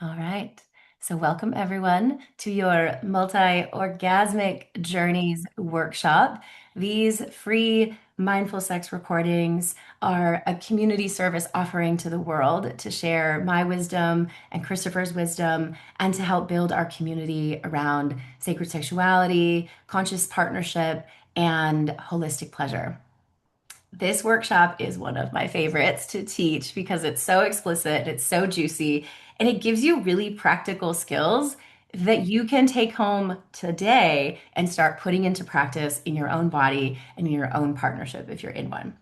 All right. So, welcome everyone to your multi-orgasmic journeys workshop. These free mindful sex recordings are a community service offering to the world to share my wisdom and Christopher's wisdom and to help build our community around sacred sexuality, conscious partnership, and holistic pleasure. This workshop is one of my favorites to teach because it's so explicit, it's so juicy, and it gives you really practical skills that you can take home today and start putting into practice in your own body and in your own partnership if you're in one.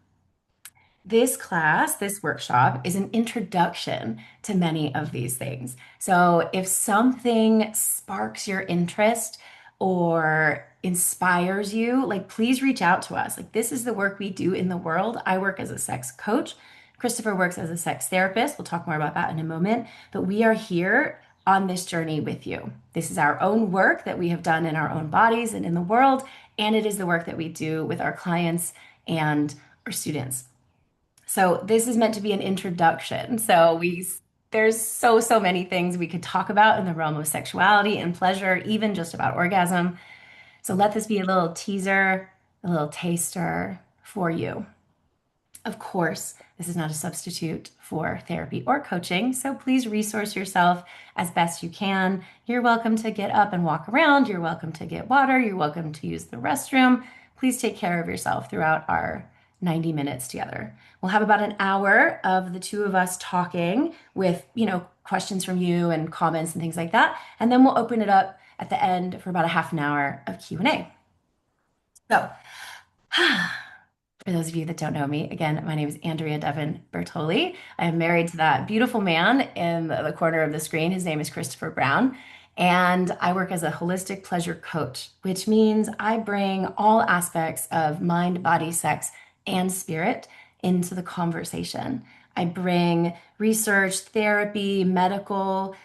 This class, this workshop, is an introduction to many of these things. So, if something sparks your interest or inspires you, like please reach out to us. Like, this is the work we do in the world. I work as a sex coach. Christopher works as a sex therapist. We'll talk more about that in a moment. But we are here on this journey with you. This is our own work that we have done in our own bodies and in the world. And it is the work that we do with our clients and our students. So this is meant to be an introduction. There's so many things we could talk about in the realm of sexuality and pleasure, even just about orgasm. So let this be a little teaser, a little taster for you. Of course, this is not a substitute for therapy or coaching, so please resource yourself as best you can. You're welcome to get up and walk around. You're welcome to get water. You're welcome to use the restroom. Please take care of yourself throughout our 90 minutes together. We'll have about an hour of the two of us talking with, questions from you and comments and things like that. And then we'll open it up at the end for about a half an hour of Q&A. So, for those of you that don't know me, again, my name is Andrea Devon Bertoli. I am married to that beautiful man in the corner of the screen. His name is Christopher Brown. And I work as a holistic pleasure coach, which means I bring all aspects of mind, body, sex, and spirit into the conversation. I bring research, therapy, medical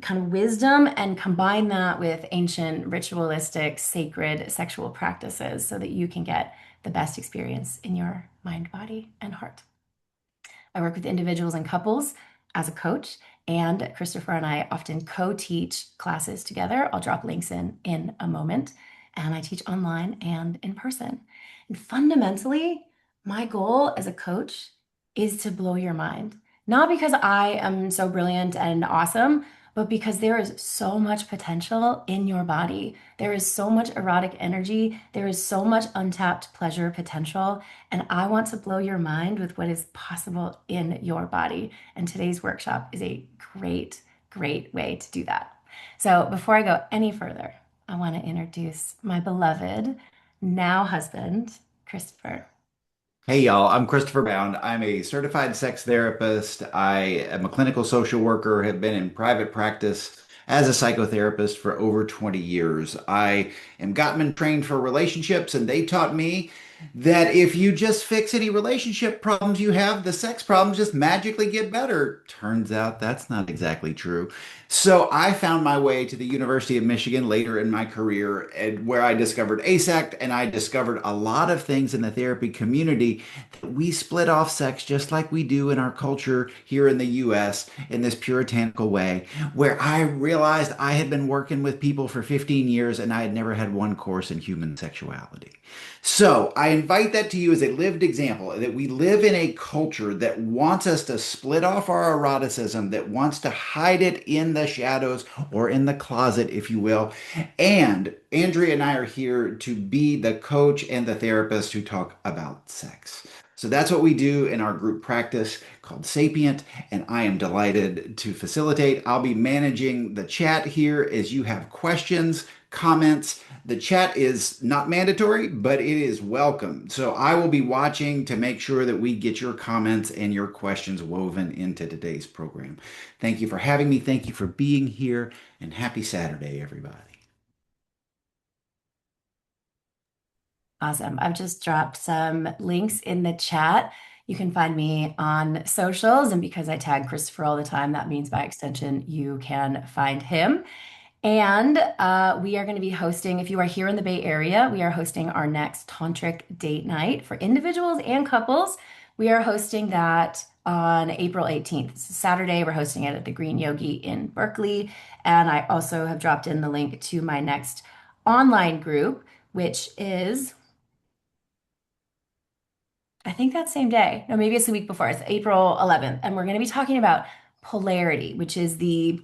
kind of wisdom and combine that with ancient, ritualistic, sacred sexual practices so that you can get the best experience in your mind, body, and heart. I work with individuals and couples as a coach, and Christopher and I often co-teach classes together. I'll drop links in a moment, and I teach online and in person. And fundamentally, my goal as a coach is to blow your mind. Not because I am so brilliant and awesome, but because there is so much potential in your body. There is so much erotic energy. There is so much untapped pleasure potential. And I want to blow your mind with what is possible in your body. And today's workshop is a great way to do that. So before I go any further, I want to introduce my beloved, now husband, Christopher. Hey y'all, I'm Christopher Bound. I'm a certified sex therapist. I am a clinical social worker, have been in private practice as a psychotherapist for over 20 years. I am Gottman trained for relationships, and they taught me that if you just fix any relationship problems you have, the sex problems just magically get better. Turns out that's not exactly true. So I found my way to the University of Michigan later in my career, and where I discovered ASACT, and I discovered a lot of things in the therapy community that we split off sex just like we do in our culture here in the US in this puritanical way, where I realized I had been working with people for 15 years and I had never had one course in human sexuality. So I invite that to you as a lived example that we live in a culture that wants us to split off our eroticism, that wants to hide it in the shadows or in the closet, if you will. And Andrea and I are here to be the coach and the therapist who talk about sex. So that's what we do in our group practice called Sapient, and I am delighted to facilitate. I'll be managing the chat here as you have questions, comments. The chat is not mandatory, but it is welcome. So I will be watching to make sure that we get your comments and your questions woven into today's program. Thank you for having me. Thank you for being here, and happy Saturday, everybody. Awesome. I've just dropped some links in the chat. You can find me on socials, and because I tag Christopher all the time, that means by extension you can find him. And we are going to be hosting, if you are here in the Bay Area, we are hosting our next tantric date night for individuals and couples. We are hosting that on April 18th. It's a Saturday. We're hosting it at the Green Yogi in Berkeley. And I also have dropped in the link to my next online group, which is I think that same day. No, maybe it's the week before. It's April 11th. And we're going to be talking about polarity, which is the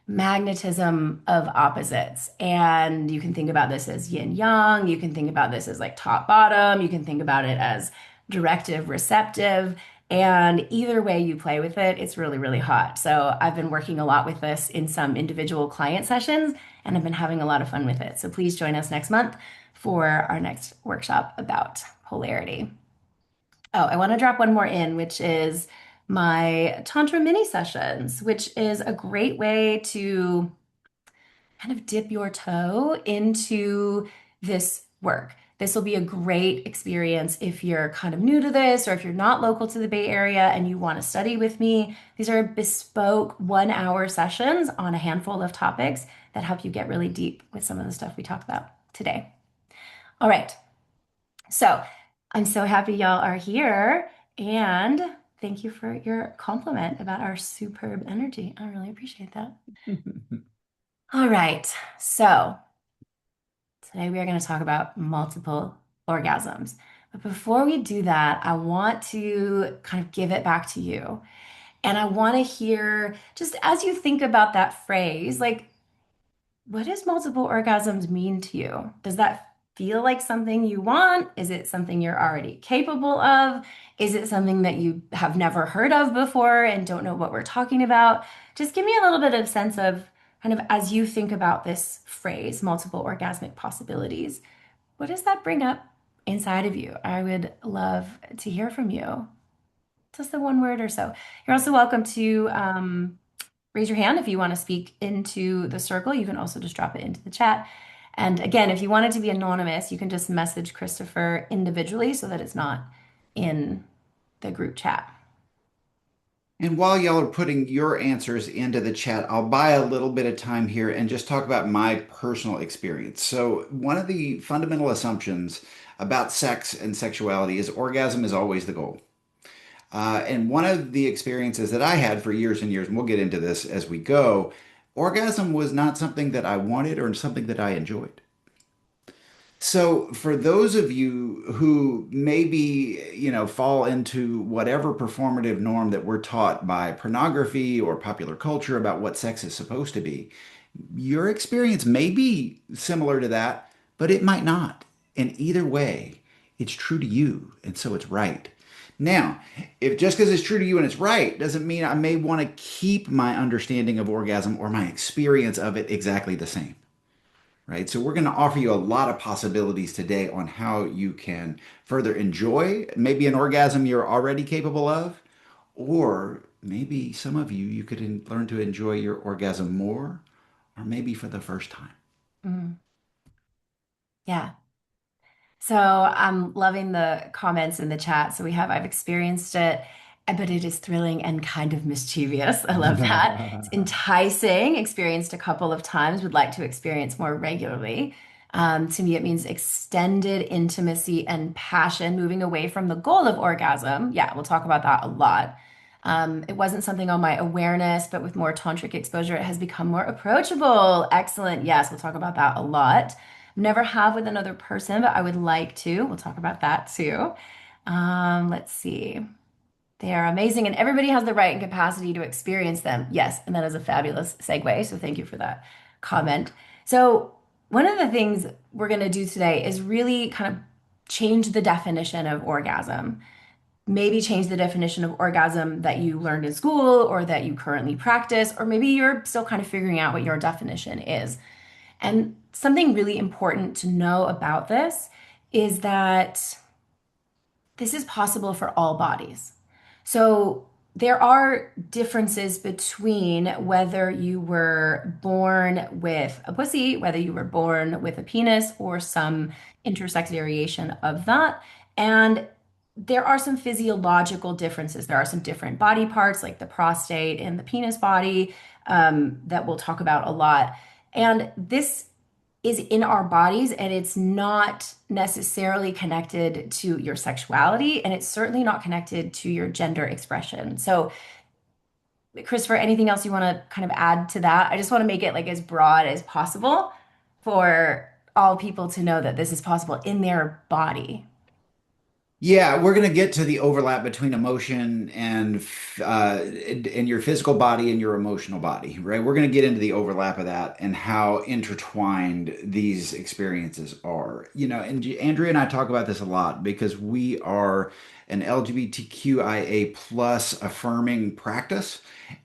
magnetism of opposites. And you can think about this as yin yang. You can think about this as like top bottom. You can think about it as directive receptive. And either way you play with it, it's really, really hot. So I've been working a lot with this in some individual client sessions, and I've been having a lot of fun with it. So please join us next month for our next workshop about polarity. Oh, I want to drop one more in, which is my Tantra mini sessions, which is a great way to kind of dip your toe into this work. This will be a great experience if you're kind of new to this or if you're not local to the Bay Area and you want to study with me. These are bespoke 1 hour sessions on a handful of topics that help you get really deep with some of the stuff we talked about today. All right. So I'm so happy y'all are here. And thank you for your compliment about our superb energy. I really appreciate that. All right. So today we are going to talk about multiple orgasms. But before we do that, I want to kind of give it back to you. And I want to hear, just as you think about that phrase, like, what does multiple orgasms mean to you? Does that feel like something you want? Is it something you're already capable of? Is it something that you have never heard of before and don't know what we're talking about? Just give me a little bit of sense of kind of as you think about this phrase, multiple orgasmic possibilities, what does that bring up inside of you? I would love to hear from you. Just the one word or so. You're also welcome to raise your hand if you want to speak into the circle. You can also just drop it into the chat. And again, if you want it to be anonymous, you can just message Christopher individually so that it's not in the group chat. And while y'all are putting your answers into the chat, I'll buy a little bit of time here and just talk about my personal experience. So, one of the fundamental assumptions about sex and sexuality is orgasm is always the goal. And one of the experiences that I had for years and years, and we'll get into this as we go, orgasm was not something that I wanted or something that I enjoyed. So, for those of you who maybe, fall into whatever performative norm that we're taught by pornography or popular culture about what sex is supposed to be, your experience may be similar to that, but it might not. And either way, it's true to you, and so it's right. Now, if just because it's true to you and it's right doesn't mean I may want to keep my understanding of orgasm or my experience of it exactly the same, right? So we're going to offer you a lot of possibilities today on how you can further enjoy maybe an orgasm you're already capable of, or maybe some of you, you could learn to enjoy your orgasm more, or maybe for the first time. Mm, yeah. So I'm loving the comments in the chat. So we have, I've experienced it, but it is thrilling and kind of mischievous. I love that. It's enticing, experienced a couple of times, would like to experience more regularly. To me, it means extended intimacy and passion, moving away from the goal of orgasm. Yeah, we'll talk about that a lot. It wasn't something on my awareness, but with more tantric exposure, it has become more approachable. Excellent. Yes, we'll talk about that a lot. Never have with another person, but I would like to. We'll talk about that too. Let's see. They are amazing, and everybody has the right and capacity to experience them. Yes, and that is a fabulous segue. So thank you for that comment. So, one of the things we're going to do today is really kind of change the definition of orgasm. Maybe change the definition of orgasm that you learned in school or that you currently practice, or maybe you're still kind of figuring out what your definition is. And something really important to know about this is that this is possible for all bodies. So there are differences between whether you were born with a pussy, whether you were born with a penis, or some intersex variation of that. And there are some physiological differences. There are some different body parts, like the prostate and the penis body, that we'll talk about a lot. And this is in our bodies, and it's not necessarily connected to your sexuality, and it's certainly not connected to your gender expression. So, Christopher, anything else you want to kind of add to that? I just want to make it like as broad as possible for all people to know that this is possible in their body. Yeah, we're going to get to the overlap between emotion and your physical body and your emotional body, right? We're going to get into the overlap of that and how intertwined these experiences are. And Andrea and I talk about this a lot because we are an LGBTQIA plus affirming practice.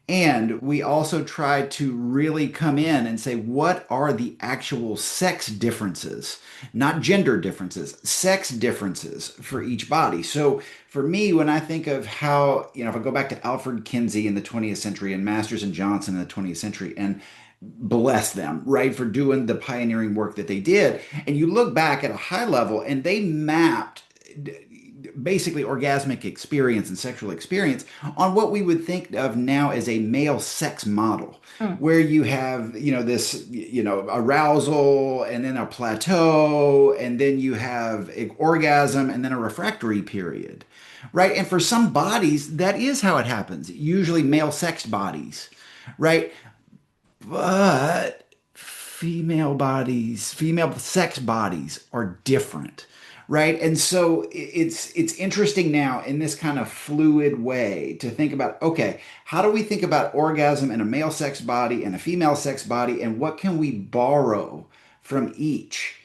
And we also try to really come in and say, what are the actual sex differences, not gender differences, sex differences for each body? So for me, when I think of how, if I go back to Alfred Kinsey in the 20th century and Masters and Johnson in the 20th century, and bless them, right, for doing the pioneering work that they did. And you look back at a high level and they mapped basically orgasmic experience and sexual experience on what we would think of now as a male sex model, Mm. where you have, this, arousal and then a plateau, and then you have an orgasm and then a refractory period, right? And for some bodies, that is how it happens, usually male sex bodies, right? But female sex bodies are different, right? And so it's interesting now in this kind of fluid way to think about, okay, how do we think about orgasm in a male sex body and a female sex body, and what can we borrow from each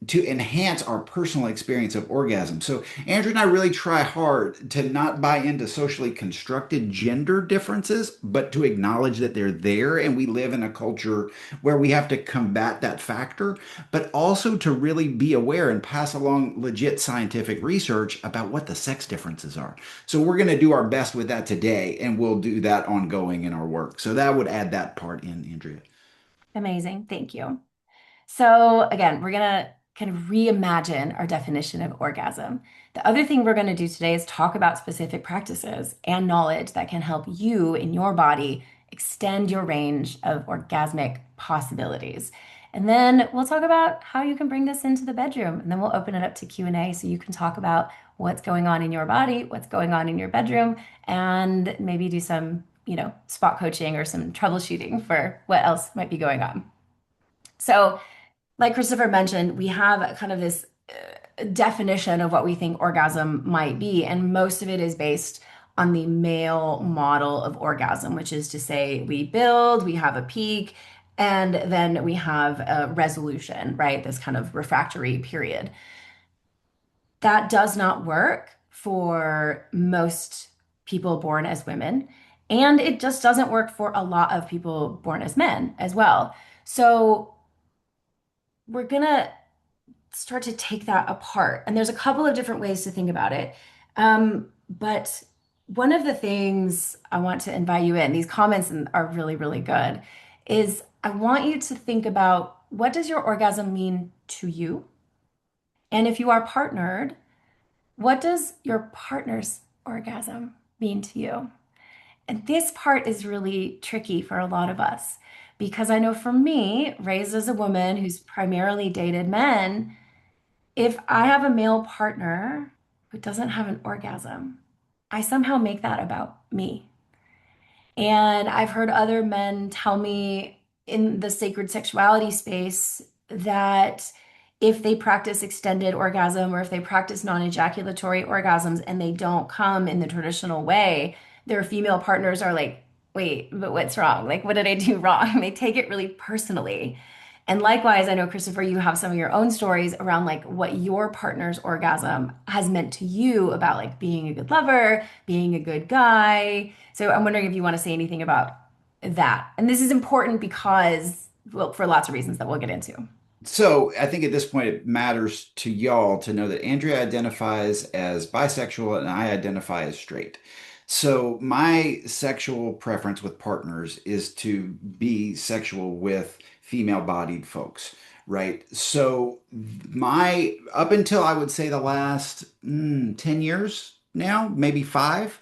to enhance our personal experience of orgasm? So Andrew and I really try hard to not buy into socially constructed gender differences, but to acknowledge that they're there, and we live in a culture where we have to combat that factor, but also to really be aware and pass along legit scientific research about what the sex differences are. So we're going to do our best with that today, and we'll do that ongoing in our work. So that would add that part in, Andrea. Amazing. Thank you. So, again, we're going to kind of reimagine our definition of orgasm. The other thing we're going to do today is talk about specific practices and knowledge that can help you in your body extend your range of orgasmic possibilities. And then we'll talk about how you can bring this into the bedroom. And then we'll open it up to Q&A so you can talk about what's going on in your body, what's going on in your bedroom, and maybe do some, spot coaching or some troubleshooting for what else might be going on. So, like Christopher mentioned, we have kind of this definition of what we think orgasm might be, and most of it is based on the male model of orgasm, which is to say, we build, we have a peak, and then we have a resolution, right? This kind of refractory period. That does not work for most people born as women, and it just doesn't work for a lot of people born as men as well. So, we're gonna start to take that apart. And there's a couple of different ways to think about it. But one of the things I want to invite you in, these comments are really, really good, is I want you to think about, what does your orgasm mean to you? And if you are partnered, what does your partner's orgasm mean to you? And this part is really tricky for a lot of us because I know for me, raised as a woman who's primarily dated men, if I have a male partner who doesn't have an orgasm, I somehow make that about me. And I've heard other men tell me in the sacred sexuality space that if they practice extended orgasm or if they practice non-ejaculatory orgasms and they don't come in the traditional way, their female partners are like, wait, but what's wrong? Like, what did I do wrong? They take it really personally. And likewise, I know, Christopher, you have some of your own stories around like what your partner's orgasm has meant to you about like being a good lover, being a good guy. So I'm wondering if you want to say anything about that. And this is important because, well, for lots of reasons that we'll get into. So I think at this point it matters to y'all to know that Andrea identifies as bisexual and I identify as straight. So my sexual preference with partners is to be sexual with female-bodied folks, right? So my up until I would say the last 10 years now, maybe five,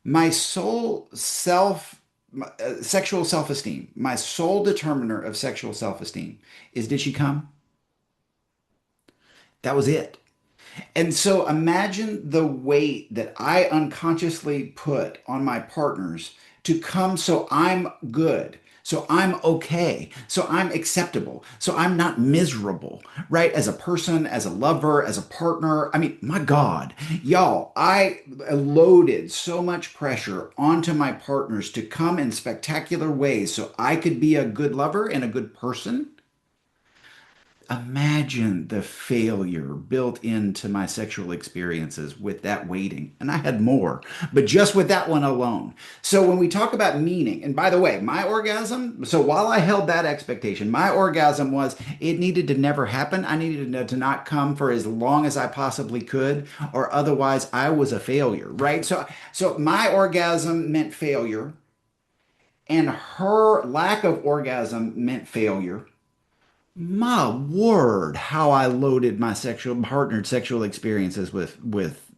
my sole sexual self-esteem, my sole determiner of sexual self-esteem is, did she come? That was it. And so imagine the weight that I unconsciously put on my partners to come so I'm good, so I'm okay, so I'm acceptable, so I'm not miserable, right? As a person, as a lover, as a partner. I mean, my God, y'all, I loaded so much pressure onto my partners to come in spectacular ways so I could be a good lover and a good person. Imagine the failure built into my sexual experiences with that waiting. And I had more, but just with that one alone. So when we talk about meaning, and by the way, my orgasm, so while I held that expectation, my orgasm was it needed to never happen. I needed to not come for as long as I possibly could, or otherwise I was a failure, right? So my orgasm meant failure, and her lack of orgasm meant failure. My word, how I loaded my sexual partnered sexual experiences with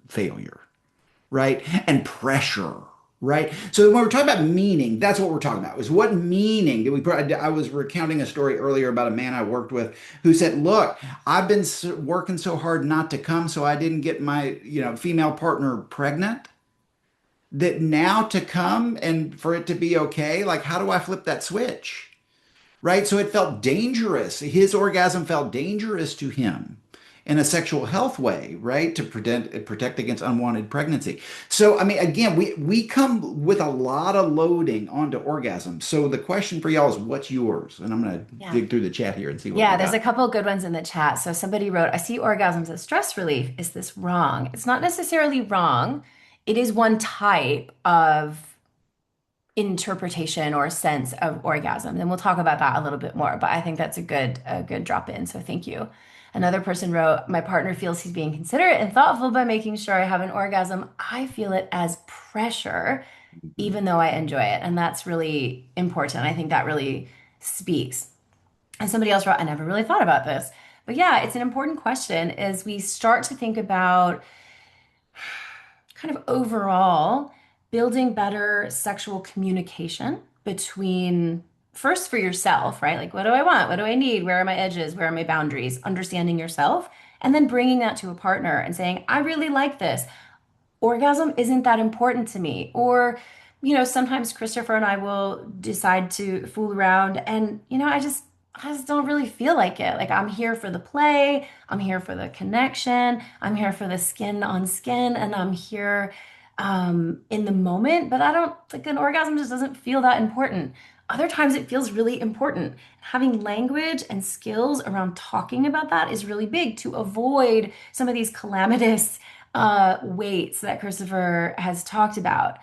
failure, right? And pressure, right? So when we're talking about meaning, that's what we're talking about. Is what meaning did we put? I was recounting a story earlier about a man I worked with who said, "Look, I've been working so hard not to come, so I didn't get my, female partner pregnant. That now to come and for it to be okay, like how do I flip that switch?" Right? So it felt dangerous. His orgasm felt dangerous to him in a sexual health way, right? To protect against unwanted pregnancy. So, I mean, again, we come with a lot of loading onto orgasm. So the question for y'all is, what's yours? And I'm going to Yeah. dig through the chat here and see what we Yeah, there's a got. couple of good ones in the chat. So somebody wrote, I see orgasms as stress relief. Is this wrong? It's not necessarily wrong. It is one type of interpretation or sense of orgasm. And we'll talk about that a little bit more, but I think that's a good drop in. So thank you. Another person wrote, my partner feels he's being considerate and thoughtful by making sure I have an orgasm. I feel it as pressure, Mhm. even though I enjoy it. And that's really important. I think that really speaks. And somebody else wrote, I never really thought about this. But yeah, it's an important question as we start to think about kind of overall building better sexual communication between first for yourself, right? Like, what do I want? What do I need? Where are my edges? Where are my boundaries? Understanding yourself, and then bringing that to a partner and saying, I really like this. Orgasm isn't that important to me. Or, sometimes Christopher and I will decide to fool around and, I just don't really feel like it. Like I'm here for the play, I'm here for the connection, I'm here for the skin on skin, and I'm here in the moment, but I don't like an orgasm just doesn't feel that important. Other times it feels really important. Having language and skills around talking about that is really big to avoid some of these calamitous weights that Christopher has talked about.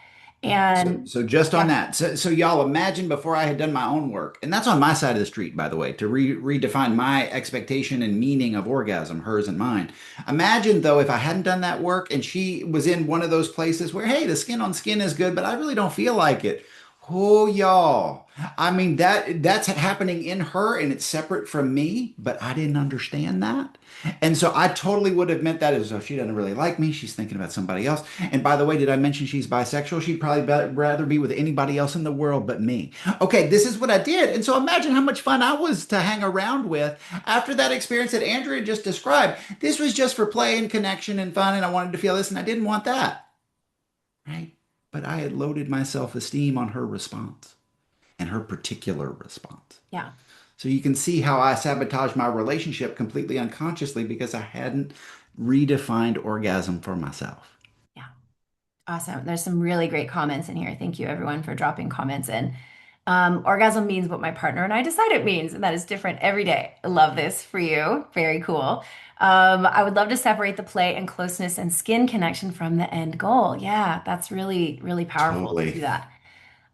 So, And so just on yeah, that, so y'all imagine before I had done my own work, and that's on my side of the street, by the way, to redefine my expectation and meaning of orgasm, hers and mine. Imagine though, if I hadn't done that work and she was in one of those places where, hey, the skin on skin is good, but I really don't feel like it. Oh, y'all. I mean, that's happening in her and it's separate from me, but I didn't understand that. And so I totally would have meant that as though she doesn't really like me. She's thinking about somebody else. And by the way, did I mention she's bisexual? She'd probably rather be with anybody else in the world but me. Okay, this is what I did. And so imagine how much fun I was to hang around with after that experience that Andrea just described. This was just for play and connection and fun, and I wanted to feel this, and I didn't want that. Right? But I had loaded my self esteem on her response and her particular response. yeah, So you can see how I sabotaged my relationship completely unconsciously because I hadn't redefined orgasm for myself. yeah. Awesome. There's some really great comments in here. Thank you, everyone, for dropping comments in. Orgasm means what my partner and I decide it means, and that is different every day. I love this for you. Very cool. I would love to separate the play and closeness and skin connection from the end goal. Yeah, that's really, really powerful to Totally. do that.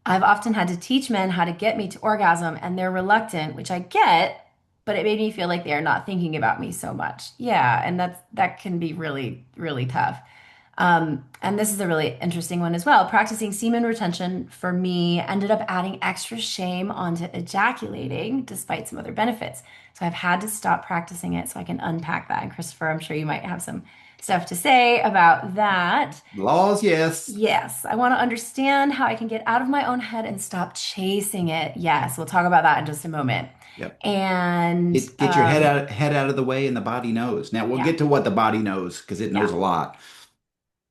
I've often had to teach men how to get me to orgasm, and they're reluctant, which I get, but it made me feel like they're not thinking about me so much. Yeah, and that can be really, really tough. And this is a really interesting one as well. Practicing semen retention for me ended up adding extra shame onto ejaculating, despite some other benefits. So I've had to stop practicing it so I can unpack that. And Christopher, I'm sure you might have some stuff to say about that. Laws, yes. Yes, I want to understand how I can get out of my own head and stop chasing it. Yes, we'll talk about that in just a moment. Yep. And Get your head out of the way and the body knows. Now we'll yeah, get to what the body knows because it knows yeah. a lot.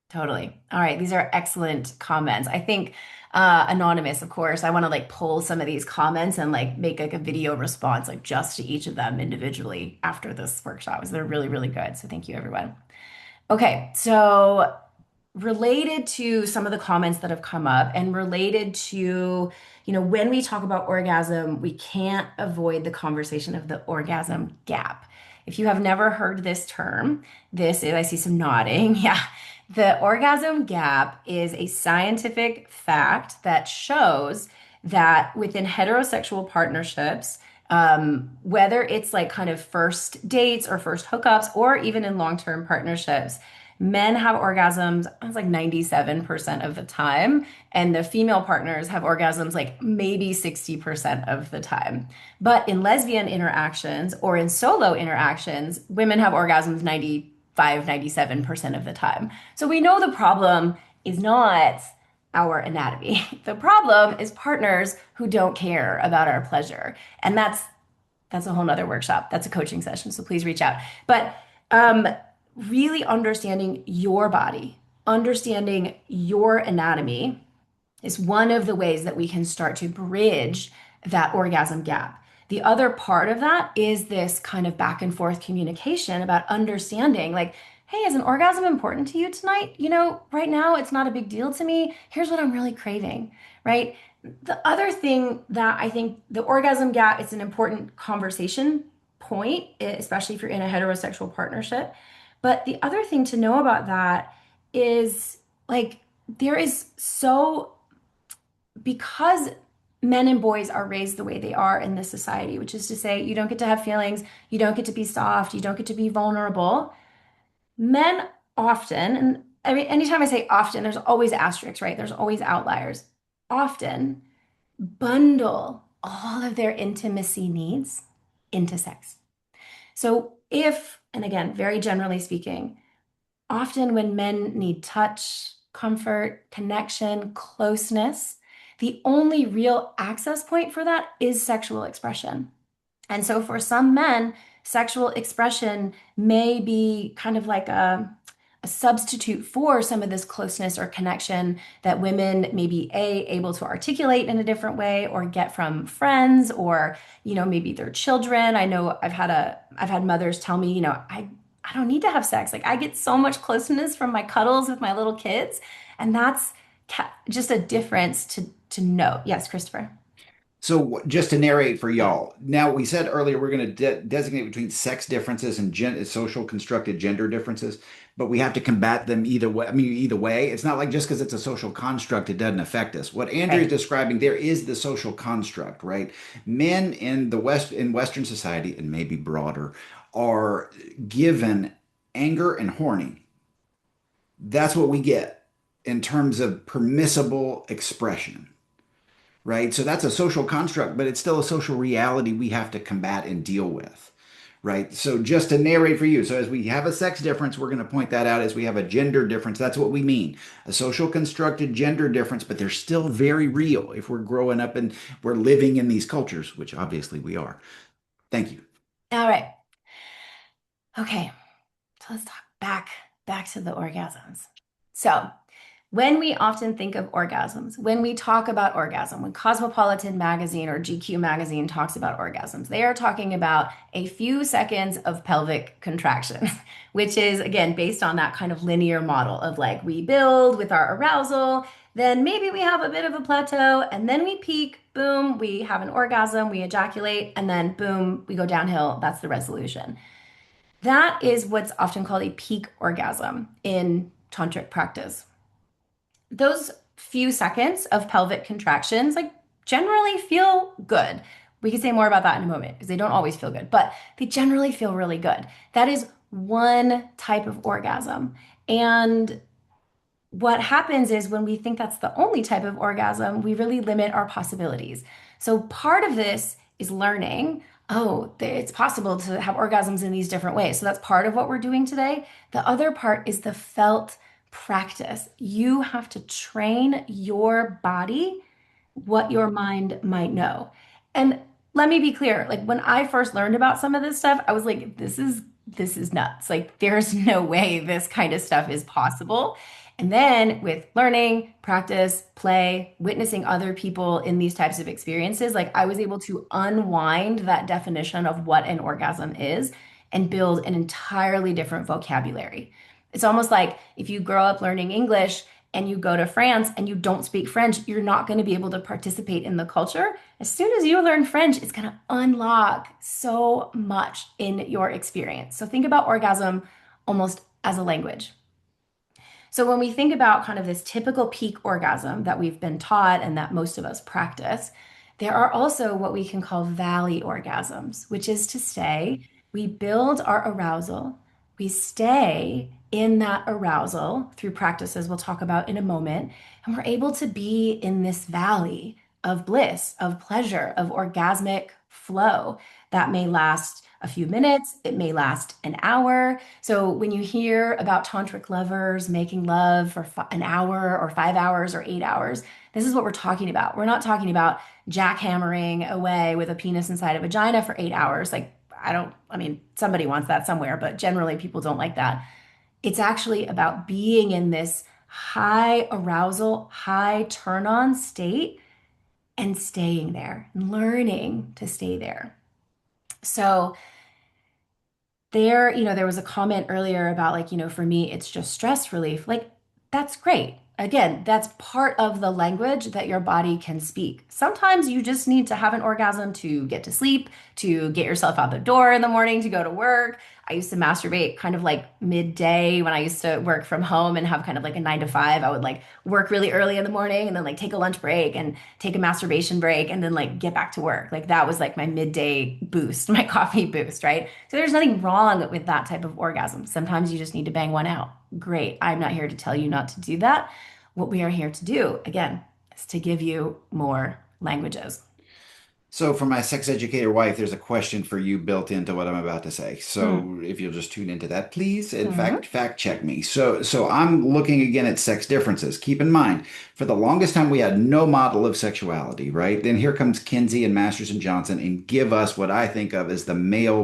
Totally. All right. These are excellent comments. I think anonymous, of course, I want to like pull some of these comments and like make like a video response like just to each of them individually after this workshop because they're really, really good. So thank you, everyone. Okay. So related to some of the comments that have come up and related to, when we talk about orgasm, we can't avoid the conversation of the orgasm gap. If you have never heard this term, this is, I see some nodding. Yeah. The orgasm gap is a scientific fact that shows that within heterosexual partnerships, whether it's like kind of first dates or first hookups, or even in long-term partnerships, men have orgasms, it's like 97% of the time, and the female partners have orgasms like maybe 60% of the time. But in lesbian interactions or in solo interactions, women have orgasms 95, 97% of the time. So we know the problem is not our anatomy. The problem is partners who don't care about our pleasure. And that's a whole nother workshop. That's a coaching session. So please reach out. But um, really understanding your body, understanding your anatomy is one of the ways that we can start to bridge that orgasm gap. The other part of that is this kind of back and forth communication about understanding, like, hey, is an orgasm important to you tonight? Right now it's not a big deal to me. Here's what I'm really craving, right? The other thing that I think the orgasm gap, it's an important conversation point, especially if you're in a heterosexual partnership. But the other thing to know about that is like, there is so because men and boys are raised the way they are in this society, which is to say, you don't get to have feelings, you don't get to be soft, you don't get to be vulnerable. Men often, and I mean, anytime I say often, there's always asterisks, right? There's always outliers. Often bundle all of their intimacy needs into sex. So, if, and again, very generally speaking, often, when men need touch, comfort, connection, closeness, the only real access point for that is sexual expression. And so, for some men, sexual expression may be kind of like a substitute for some of this closeness or connection that women may be able to articulate in a different way or get from friends or maybe their children. I know I've had mothers tell me, I don't need to have sex. Like, I get so much closeness from my cuddles with my little kids, and that's just a difference to note. Yes, Christopher. So just to narrate for Yeah. y'all. Now we said earlier we're going to designate between sex differences and social constructed gender differences, but we have to combat them either way. I mean, either way, it's not like just because it's a social construct it doesn't affect us. What Andrea is Right. describing there is the social construct, right? Men in Western society and maybe broader are given anger and horny. That's what we get in terms of permissible expression, right? So that's a social construct, but it's still a social reality we have to combat and deal with, right? So just to narrate for you, so as we have a sex difference, we're going to point that out as we have a gender difference. That's what we mean. A social constructed gender difference, but they're still very real if we're growing up and we're living in these cultures, which obviously we are. Thank you. All right. Okay. So let's talk back to the orgasms. So, when we often think of orgasms, when we talk about orgasm, when Cosmopolitan magazine or GQ magazine talks about orgasms, they are talking about a few seconds of pelvic contractions, which is again based on that kind of linear model of like we build with our arousal, then maybe we have a bit of a plateau, and then we peak, boom, we have an orgasm, we ejaculate, and then boom, we go downhill. That's the resolution. That is what's often called a peak orgasm in tantric practice. Those few seconds of pelvic contractions like generally feel good. We can say more about that in a moment because they don't always feel good, but they generally feel really good. That is one type of orgasm. And what happens is when we think that's the only type of orgasm, we really limit our possibilities. So part of this is learning, oh, it's possible to have orgasms in these different ways. So that's part of what we're doing today. The other part is the felt practice. You have to train your body what your mind might know. And let me be clear. Like when I first learned about some of this stuff, I was like, this is nuts. Like there's no way this kind of stuff is possible. And then with learning, practice, play, witnessing other people in these types of experiences, like I was able to unwind that definition of what an orgasm is and build an entirely different vocabulary. It's almost like if you grow up learning English and you go to France and you don't speak French, you're not going to be able to participate in the culture. As soon as you learn French, it's going to unlock so much in your experience. So think about orgasm almost as a language. So when we think about kind of this typical peak orgasm that we've been taught and that most of us practice, there are also what we can call valley orgasms, which is to say, we build our arousal, we stay in that arousal through practices we'll talk about in a moment, and we're able to be in this valley of bliss, of pleasure, of orgasmic flow that may last a few minutes, it may last an hour. So when you hear about tantric lovers making love for an hour or 5 hours or 8 hours, this is what we're talking about. We're not talking about jackhammering away with a penis inside a vagina for 8 hours. Like, I mean, somebody wants that somewhere, but generally people don't like that. It's actually about being in this high arousal, high turn on state and staying there, learning to stay there. So, there was a comment earlier about like, for me, it's just stress relief. Like, that's great. Again, that's part of the language that your body can speak. Sometimes you just need to have an orgasm to get to sleep, to get yourself out the door in the morning, to go to work. I used to masturbate kind of like midday when I used to work from home and have kind of like a 9 to 5. I would like work really early in the morning and then like take a lunch break and take a masturbation break and then like get back to work. Like that was like my midday boost, my coffee boost, right? So there's nothing wrong with that type of orgasm. Sometimes you just need to bang one out. Great. I'm not here to tell you not to do that. What we are here to do, again, is to give you more languages. So, for my sex educator wife, there's a question for you built into what I'm about to say. Mm. So, if you'll just tune into that, please, in Mhm. fact check me. So I'm looking again at sex differences. Keep in mind, for the longest time, we had no model of sexuality, right? Then here comes Kinsey and Masters and Johnson and give us what I think of as the male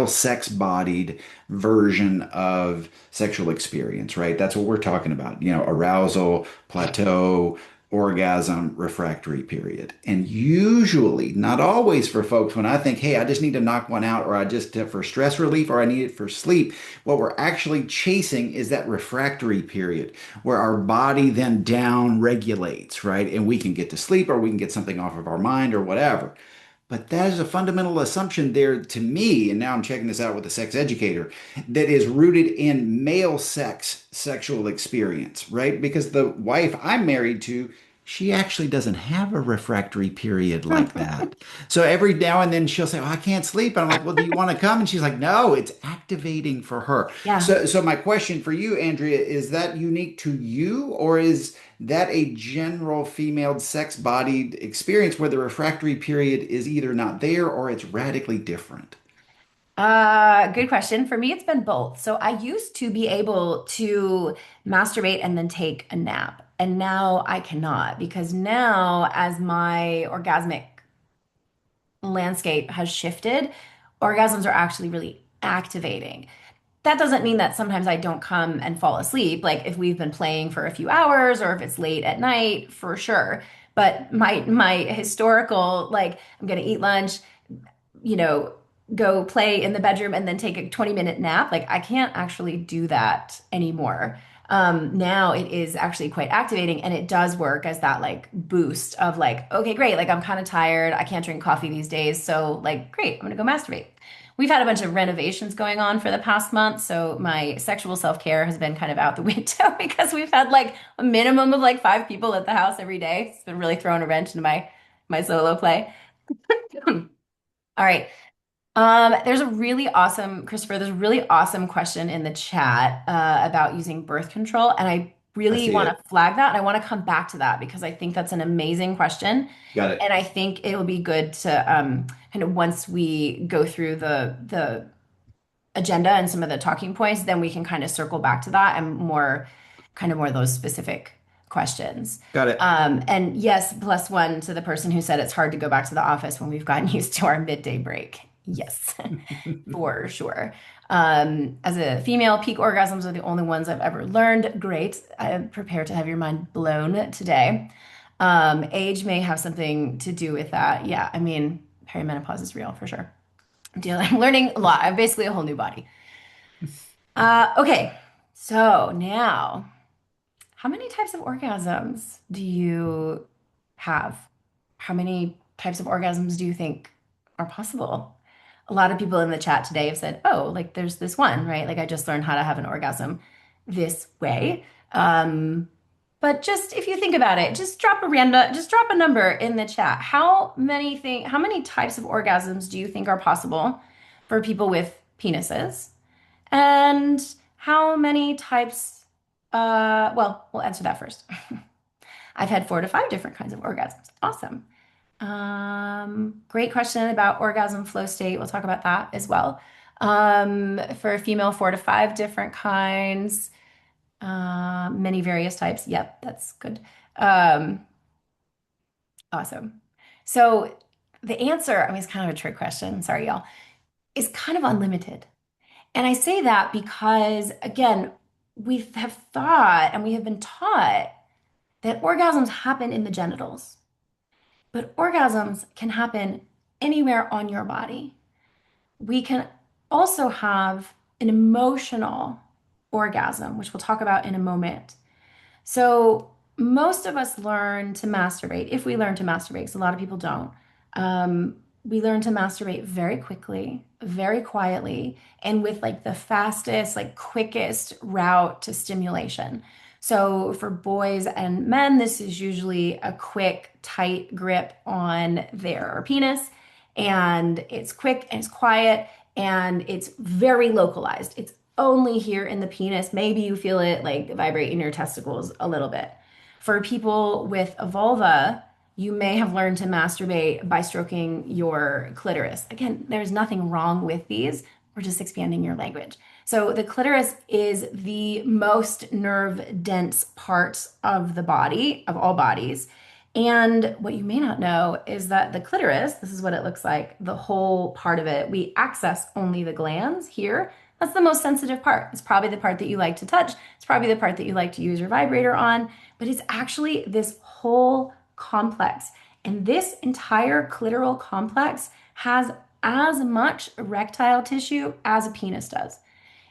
sex-bodied version of sexual experience, right? That's what we're talking about. Arousal, plateau, orgasm, refractory period. And usually, not always for folks, when I think, hey, I just need to knock one out, or I just for stress relief, or I need it for sleep, what we're actually chasing is that refractory period where our body then down regulates, right? And we can get to sleep, or we can get something off of our mind, or whatever. But that is a fundamental assumption there to me, and now I'm checking this out with a sex educator, that is rooted in male sex sexual experience, right? Because the wife I'm married to, she actually doesn't have a refractory period like that. So every now and then she'll say, "Oh, I can't sleep." And I'm like, "Well, do you want to come?" And she's like, "No, it's activating for her." Yeah. So my question for you, Andrea, is that unique to you, or is that a general female sex-bodied experience where the refractory period is either not there or it's radically different? Good question. For me, it's been both. So I used to be able to masturbate and then take a nap. And now I cannot because now, as my orgasmic landscape has shifted, orgasms are actually really activating. That doesn't mean that sometimes I don't come and fall asleep, like if we've been playing for a few hours or if it's late at night, for sure. But my historical, like I'm gonna eat lunch, you know, go play in the bedroom and then take a 20-minute nap. Like I can't actually do that anymore. Now it is actually quite activating and it does work as that like boost of like, okay, great. Like I'm kind of tired. I can't drink coffee these days. So like, great, I'm gonna go masturbate. We've had a bunch of renovations going on for the past month, so my sexual self-care has been kind of out the window because we've had like a minimum of like 5 people at the house every day. It's been really throwing a wrench into my solo play. All right. Christopher, there's a really awesome question in the chat about using birth control. And I I really see want to it. flag that. And I want to come back to that because I think that's an amazing question. Got it. And I think it will be good to kind of once we go through the agenda and some of the talking points, then we can kind of circle back to that and more those specific Got questions. it. And yes, plus one to the person who said it's hard to go back to the office when we've gotten used to our midday break. Yes, for sure. As a female, peak orgasms are the only ones I've ever learned. Great. I'm prepared to have your mind blown today. Age may have something to do with that. Yeah, I mean, perimenopause is real for sure. I'm learning a lot. I'm basically a whole new body. Okay, so now, how many types of orgasms do you have? How many types of orgasms do you think are possible? A lot of people in the chat today have said, oh, like there's this one, right? Like I just learned how to have an orgasm this way. But just if you think about it, just drop a number in the chat. How many types of orgasms do you think are possible for people with penises? And how many types, well, we'll answer that first. I've had 4 to 5 different kinds of orgasms. Awesome. Great question about orgasm flow state. We'll talk about that as well. For a female, 4 to 5 different kinds, many various types. Yep, that's good. Um, awesome. So the answer, I mean, it's kind of a trick question. Sorry, y'all, is kind of unlimited. And I say that because, again, we have thought and we have been taught that orgasms happen in the genitals, but orgasms can happen anywhere on your body. We can also have an emotional orgasm, which we'll talk about in a moment. So most of us learn to masturbate, if we learn to masturbate, because a lot of people don't. We learn to masturbate very quickly, very quietly, and with like the fastest, like quickest route to stimulation. So for boys and men, this is usually a quick, tight grip on their penis, and it's quick and it's quiet and it's very localized. It's only here in the penis. Maybe you feel it like vibrate in your testicles a little bit. For people with a vulva, you may have learned to masturbate by stroking your clitoris. Again, there's nothing wrong with these. We're just expanding your language. So the clitoris is the most nerve dense part of the body, of all bodies. And what you may not know is that the clitoris, this is what it looks like, the whole part of it, we access only the glands here. That's the most sensitive part. It's probably the part that you like to touch. It's probably the part that you like to use your vibrator on, but it's actually this whole complex. And this entire clitoral complex has as much erectile tissue as a penis does.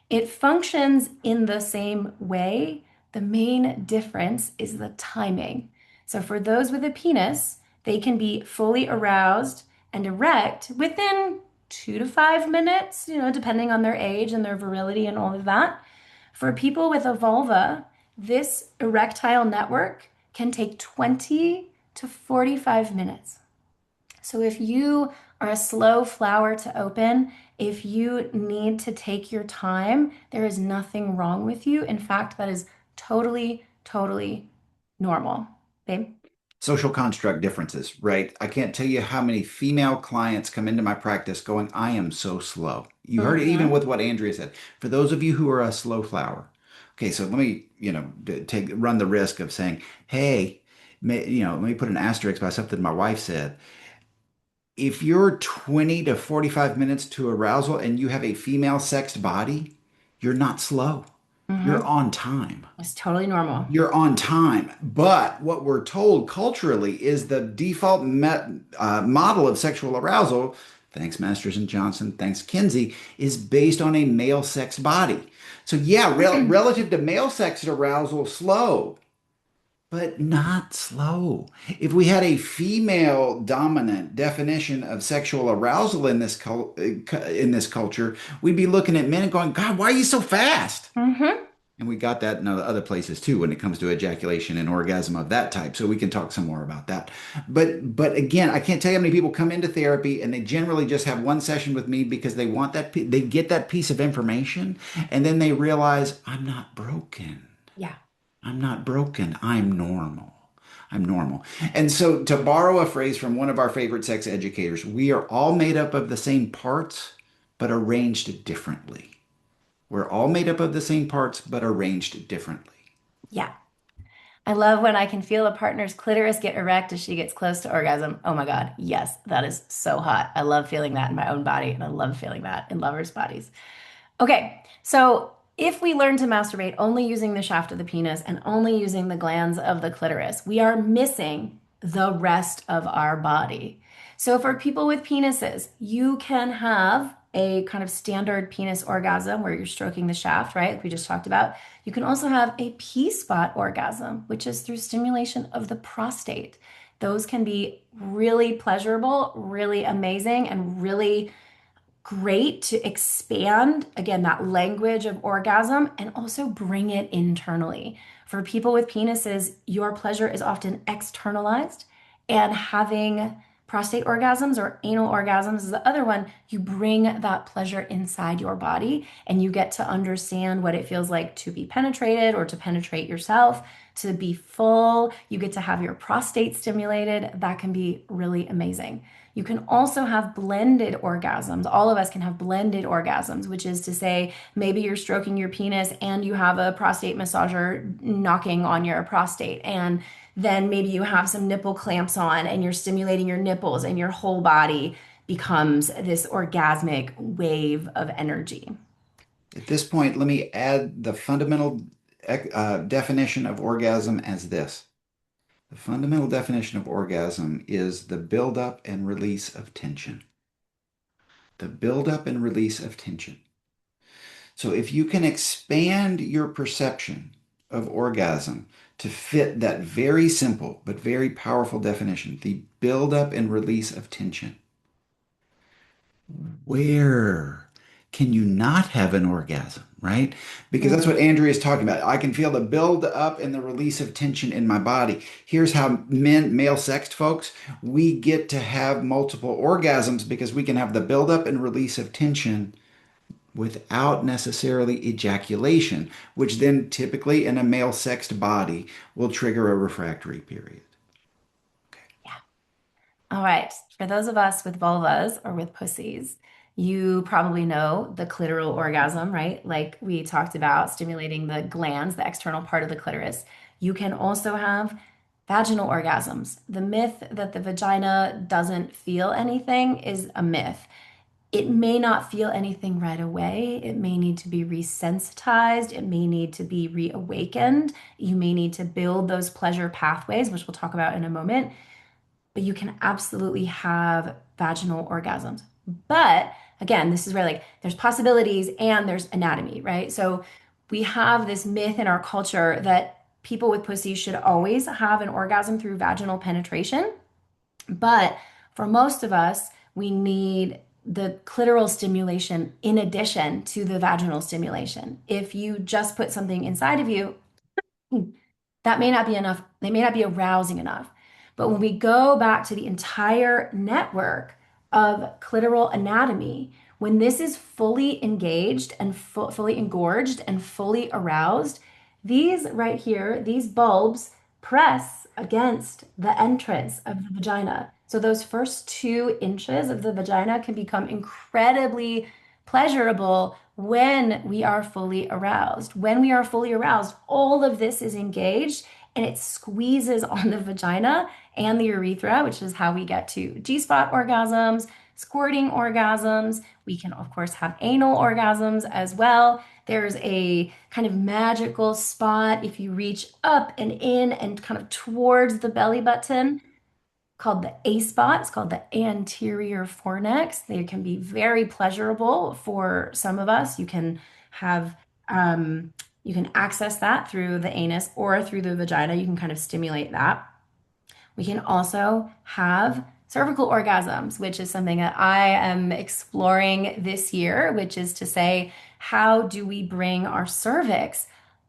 It functions in the same way. The main difference is the timing. So for those with a penis, they can be fully aroused and erect within 2 to 5 minutes, depending on their age and their virility and all of that. For people with a vulva, this erectile network can take 20 to 45 minutes. So if you are a slow flower to open, if you need to take your time, there is nothing wrong with you. In fact, that is totally, totally normal. Babe? Social construct differences, right? I can't tell you how many female clients come into my practice going, I am so slow. You heard it even Mm-hmm. with what Andrea said. For those of you who are a slow flower, okay, so let me, run the risk of saying, hey, let me put an asterisk by something my wife said. If you're 20 to 45 minutes to arousal and you have a female sexed body, you're not slow. You're Mm-hmm. on time. It's totally normal. You're on time. But what we're told culturally is the default model of sexual arousal, thanks Masters and Johnson, thanks Kinsey, is based on a male sex body. So, yeah, relative to male sex arousal, slow, but not slow. If we had a female dominant definition of sexual arousal in this culture, we'd be looking at men and going, God, why are you so fast? Mm-hmm. And we got that in other places too when it comes to ejaculation and orgasm of that type. So we can talk some more about that. But again, I can't tell you how many people come into therapy and they generally just have one session with me because they want they get that piece of information and then they realize I'm not broken. Yeah. I'm not broken. I'm normal. I'm normal. And so to borrow a phrase from one of our favorite sex educators, we are all made up of the same parts, but arranged differently. We're all made up of the same parts, but arranged differently. Yeah. I love when I can feel a partner's clitoris get erect as she gets close to orgasm. Oh my God. Yes, that is so hot. I love feeling that in my own body, and I love feeling that in lovers' bodies. Okay, so if we learn to masturbate only using the shaft of the penis and only using the glands of the clitoris, we are missing the rest of our body. So for people with penises, you can have a kind of standard penis orgasm where you're stroking the shaft, right? Like we just talked about. You can also have a P-spot orgasm, which is through stimulation of the prostate. Those can be really pleasurable, really amazing, and really great to expand again that language of orgasm and also bring it internally. For people with penises, your pleasure is often externalized, and having prostate orgasms or anal orgasms is the other one. You bring that pleasure inside your body and you get to understand what it feels like to be penetrated or to penetrate yourself, to be full. You get to have your prostate stimulated. That can be really amazing. You can also have blended orgasms. All of us can have blended orgasms, which is to say, maybe you're stroking your penis and you have a prostate massager knocking on your prostate. And then maybe you have some nipple clamps on and you're stimulating your nipples, and your whole body becomes this orgasmic wave of energy. At this point, let me add the fundamental definition of orgasm as this. The fundamental definition of orgasm is the buildup and release of tension. The buildup and release of tension. So if you can expand your perception of orgasm to fit that very simple but very powerful definition, the buildup and release of tension, where can you not have an orgasm, right? Because that's what Mm. Andrea is talking about. I can feel the build up and the release of tension in my body. Here's how male sexed folks, we get to have multiple orgasms because we can have the build up and release of tension without necessarily ejaculation, which then typically in a male sexed body will trigger a refractory period. All right. For those of us with vulvas or with pussies, you probably know the clitoral orgasm, right? Like we talked about stimulating the glands, the external part of the clitoris. You can also have vaginal orgasms. The myth that the vagina doesn't feel anything is a myth. It may not feel anything right away. It may need to be resensitized. It may need to be reawakened. You may need to build those pleasure pathways, which we'll talk about in a moment, but you can absolutely have vaginal orgasms. But again, this is where like there's possibilities and there's anatomy, right? So we have this myth in our culture that people with pussy should always have an orgasm through vaginal penetration. But for most of us, we need the clitoral stimulation in addition to the vaginal stimulation. If you just put something inside of you, that may not be enough. They may not be arousing enough. But when we go back to the entire network of clitoral anatomy, when this is fully engaged and fully engorged and fully aroused, these right here, these bulbs press against the entrance of the vagina. So those first 2 inches of the vagina can become incredibly pleasurable when we are fully aroused. When we are fully aroused, all of this is engaged and it squeezes on the vagina and the urethra, which is how we get to G-spot orgasms, squirting orgasms. We can, of course, have anal orgasms as well. There's a kind of magical spot if you reach up and in and kind of towards the belly button called the A spot. It's called the anterior fornix. They can be very pleasurable for some of us. You can have you can access that through the anus or through the vagina. You can kind of stimulate that. We can also have cervical orgasms, which is something that I am exploring this year, which is to say, how do we bring our cervix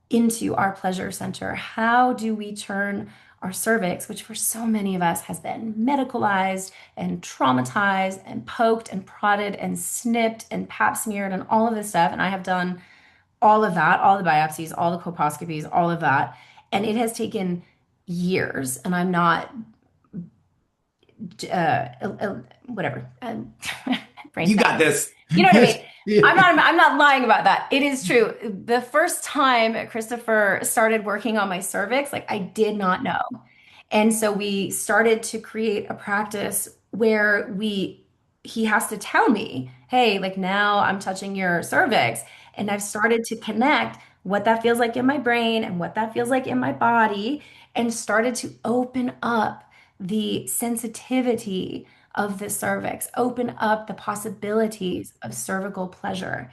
into our pleasure center? How do we turn our cervix, which for so many of us has been medicalized and traumatized and poked and prodded and snipped and pap smeared and all of this stuff? And I have done all of that, all the biopsies, all the colposcopies, all of that. And it has taken years. And I'm not whatever, brain You got spasm. this. You know what I mean? I'm not lying about that. It is true. The first time Christopher started working on my cervix, like I did not know. And so we started to create a practice where he has to tell me, hey, like now I'm touching your cervix. And I've started to connect what that feels like in my brain and what that feels like in my body, and started to open up the sensitivity of the cervix, open up the possibilities of cervical pleasure.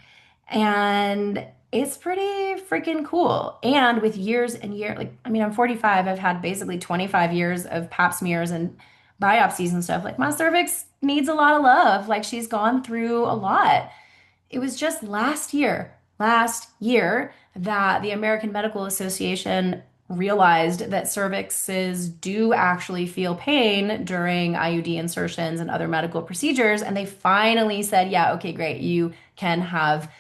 And it's pretty freaking cool. And with years and years, like, I mean, I'm 45, I've had basically 25 years of pap smears and biopsies and stuff. Like, my cervix needs a lot of love. Like, she's gone through a lot. It was just last year that the American Medical Association realized that cervixes do actually feel pain during IUD insertions and other medical procedures. And they finally said, yeah, okay, great. You can have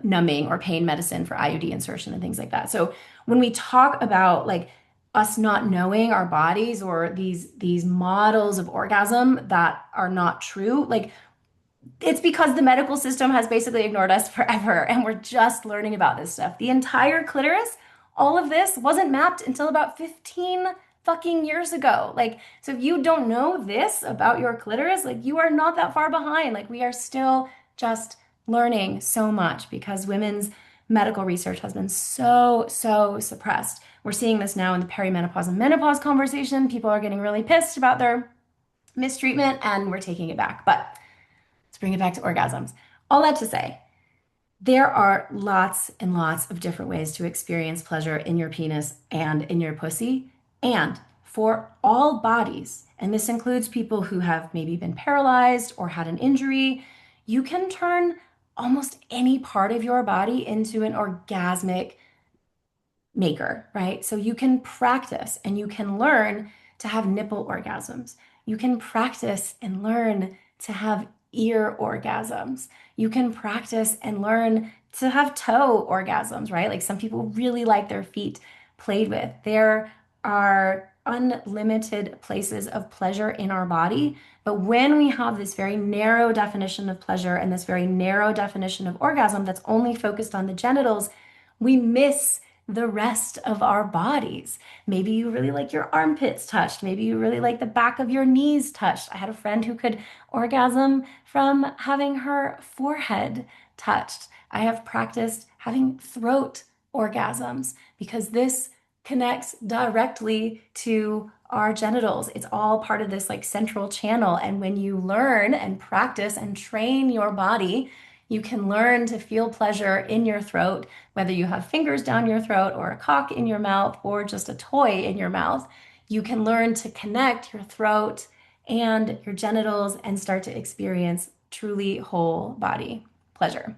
numbing or pain medicine for IUD insertion and things like that. So when we talk about like us not knowing our bodies or these models of orgasm that are not true, like it's because the medical system has basically ignored us forever and we're just learning about this stuff. The entire clitoris, all of this wasn't mapped until about 15 fucking years ago. Like, so if you don't know this about your clitoris, like you are not that far behind. Like we are still just learning so much because women's medical research has been so suppressed. We're seeing this now in the perimenopause and menopause conversation. People are getting really pissed about their mistreatment and we're taking it back. But let's bring it back to orgasms. All that to say, there are lots and lots of different ways to experience pleasure in your penis and in your pussy, and for all bodies. And this includes people who have maybe been paralyzed or had an injury. You can turn almost any part of your body into an orgasmic maker, right? So you can practice and you can learn to have nipple orgasms. You can practice and learn to have ear orgasms. You can practice and learn to have toe orgasms, right? Like some people really like their feet played with. There are unlimited places of pleasure in our body. But when we have this very narrow definition of pleasure and this very narrow definition of orgasm that's only focused on the genitals, we miss the rest of our bodies. Maybe you really like your armpits touched. Maybe you really like the back of your knees touched. I had a friend who could orgasm from having her forehead touched. I have practiced having throat orgasms because this connects directly to our genitals. It's all part of this like central channel. And when you learn and practice and train your body, you can learn to feel pleasure in your throat, whether you have fingers down your throat or a cock in your mouth or just a toy in your mouth. You can learn to connect your throat and your genitals and start to experience truly whole body pleasure.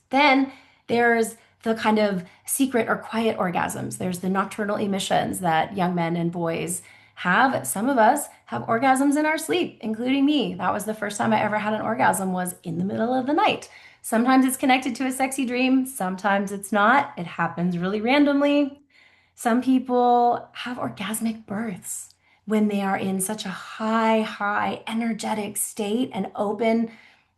Then there's the kind of secret or quiet orgasms. There's the nocturnal emissions that young men and boys have. Some of us have orgasms in our sleep, including me. That was the first time I ever had an orgasm was in the middle of the night. Sometimes it's connected to a sexy dream, sometimes it's not. It happens really randomly. Some people have orgasmic births when they are in such a high energetic state and open,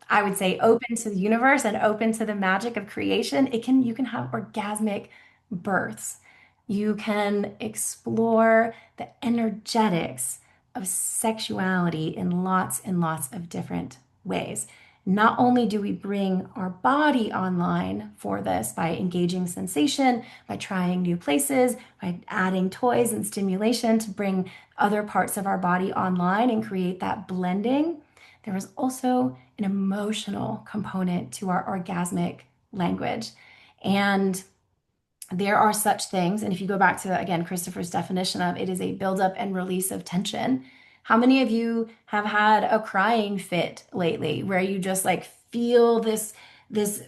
I would say open to the universe and open to the magic of creation. You can have orgasmic births. You can explore the energetics of sexuality in lots and lots of different ways. Not only do we bring our body online for this by engaging sensation, by trying new places, by adding toys and stimulation to bring other parts of our body online and create that blending, there is also an emotional component to our orgasmic language. And there are such things, and if you go back to, again, Christopher's definition of it is a buildup and release of tension. How many of you have had a crying fit lately where you just like feel this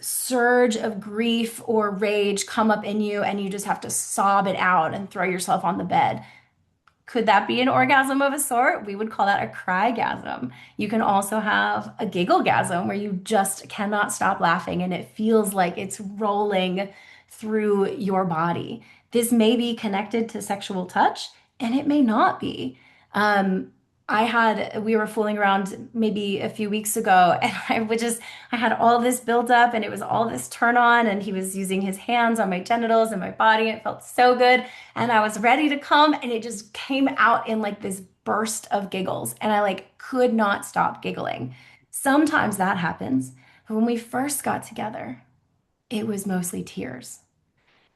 surge of grief or rage come up in you and you just have to sob it out and throw yourself on the bed? Could that be an orgasm of a sort? We would call that a crygasm. You can also have a gigglegasm where you just cannot stop laughing and it feels like it's rolling through your body. This may be connected to sexual touch and it may not be. Um, we were fooling around maybe a few weeks ago, and I had all this built up, and it was all this turn on, and he was using his hands on my genitals and my body. It felt so good, and I was ready to come, and it just came out in like this burst of giggles, and I like could not stop giggling. Sometimes that happens, but when we first got together, it was mostly tears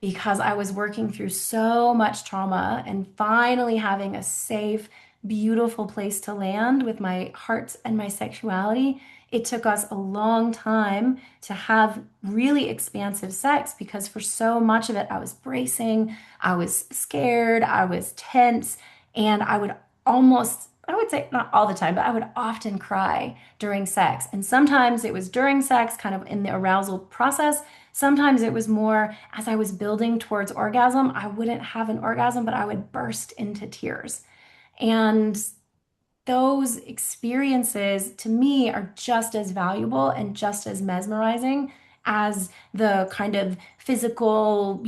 because I was working through so much trauma and finally having a safe, beautiful place to land with my heart and my sexuality. It took us a long time to have really expansive sex because for so much of it, I was bracing, I was scared, I was tense, and I would say not all the time, but I would often cry during sex. And sometimes it was during sex, kind of in the arousal process. Sometimes it was more as I was building towards orgasm, I wouldn't have an orgasm, but I would burst into tears. And those experiences to me are just as valuable and just as mesmerizing as the kind of physical,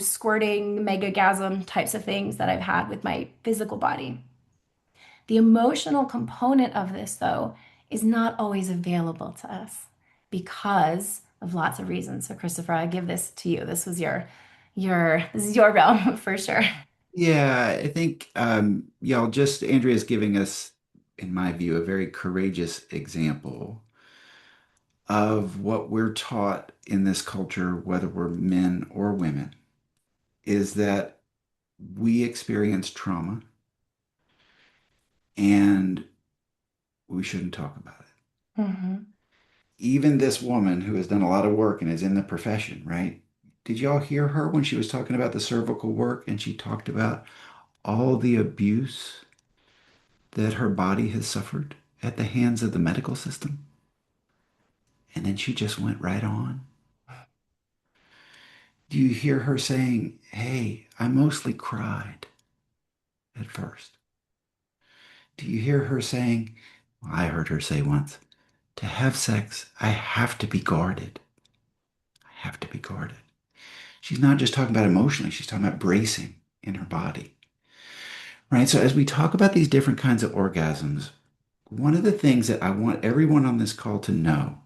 squirting megagasm types of things that I've had with my physical body. The emotional component of this, though, is not always available to us because of lots of reasons. So, Christopher, I give this to you. This is your realm for sure. Yeah, I think y'all just Andrea's giving us, in my view, a very courageous example of what we're taught in this culture, whether we're men or women, is that we experience trauma and we shouldn't talk about it. Mhm. Even this woman who has done a lot of work and is in the profession, right? Did y'all hear her when she was talking about the cervical work and she talked about all the abuse that her body has suffered at the hands of the medical system? And then she just went right on. Do you hear her saying, "Hey, I mostly cried at first"? Do you hear her saying, well, I heard her say once, to have sex, I have to be guarded. I have to be guarded. She's not just talking about emotionally, she's talking about bracing in her body, right? So as we talk about these different kinds of orgasms, one of the things that I want everyone on this call to know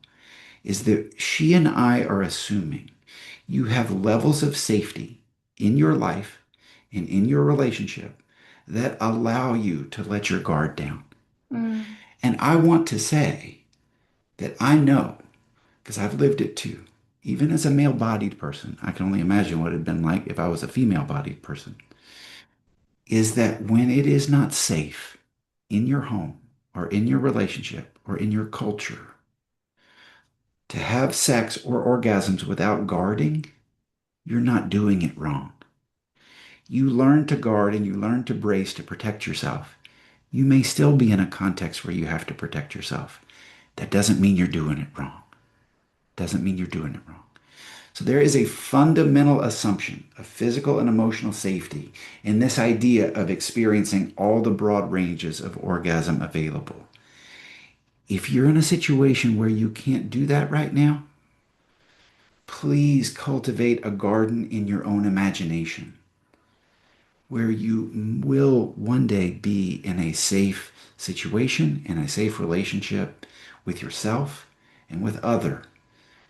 is that she and I are assuming you have levels of safety in your life and in your relationship that allow you to let your guard down. Mm. And I want to say that I know, because I've lived it too. Even as a male bodied person, I can only imagine what it had been like if I was a female bodied person. Is that when it is not safe in your home or in your relationship or in your culture to have sex or orgasms without guarding, you're not doing it wrong. You learn to guard and you learn to brace to protect yourself. You may still be in a context where you have to protect yourself. That doesn't mean you're doing it wrong. Doesn't mean you're doing it wrong. So there is a fundamental assumption of physical and emotional safety in this idea of experiencing all the broad ranges of orgasm available. If you're in a situation where you can't do that right now, please cultivate a garden in your own imagination where you will one day be in a safe situation, in a safe relationship with yourself and with other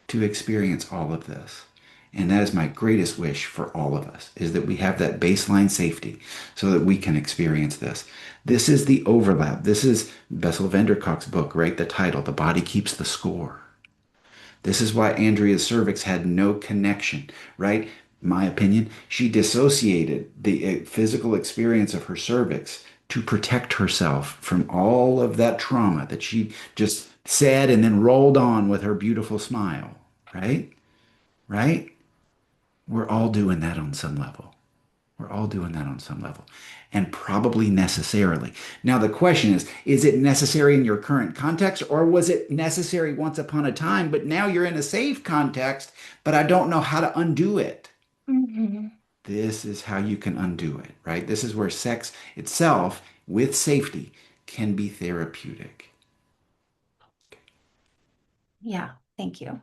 to experience all of this. And that is my greatest wish for all of us, is that we have that baseline safety so that we can experience this. This is the overlap. This is Bessel van der Kolk's book, right? The title, The Body Keeps the Score. This is why Andrea's cervix had no connection, right? My opinion, she dissociated the physical experience of her cervix to protect herself from all of that trauma that she just said and then rolled on with her beautiful smile, right? Right? We're all doing that on some level. We're all doing that on some level and probably necessarily. Now, the question is it necessary in your current context or was it necessary once upon a time, but now you're in a safe context, but I don't know how to undo it? Mhm. This is how you can undo it, right? This is where sex itself, with safety, can be therapeutic. Yeah, thank you.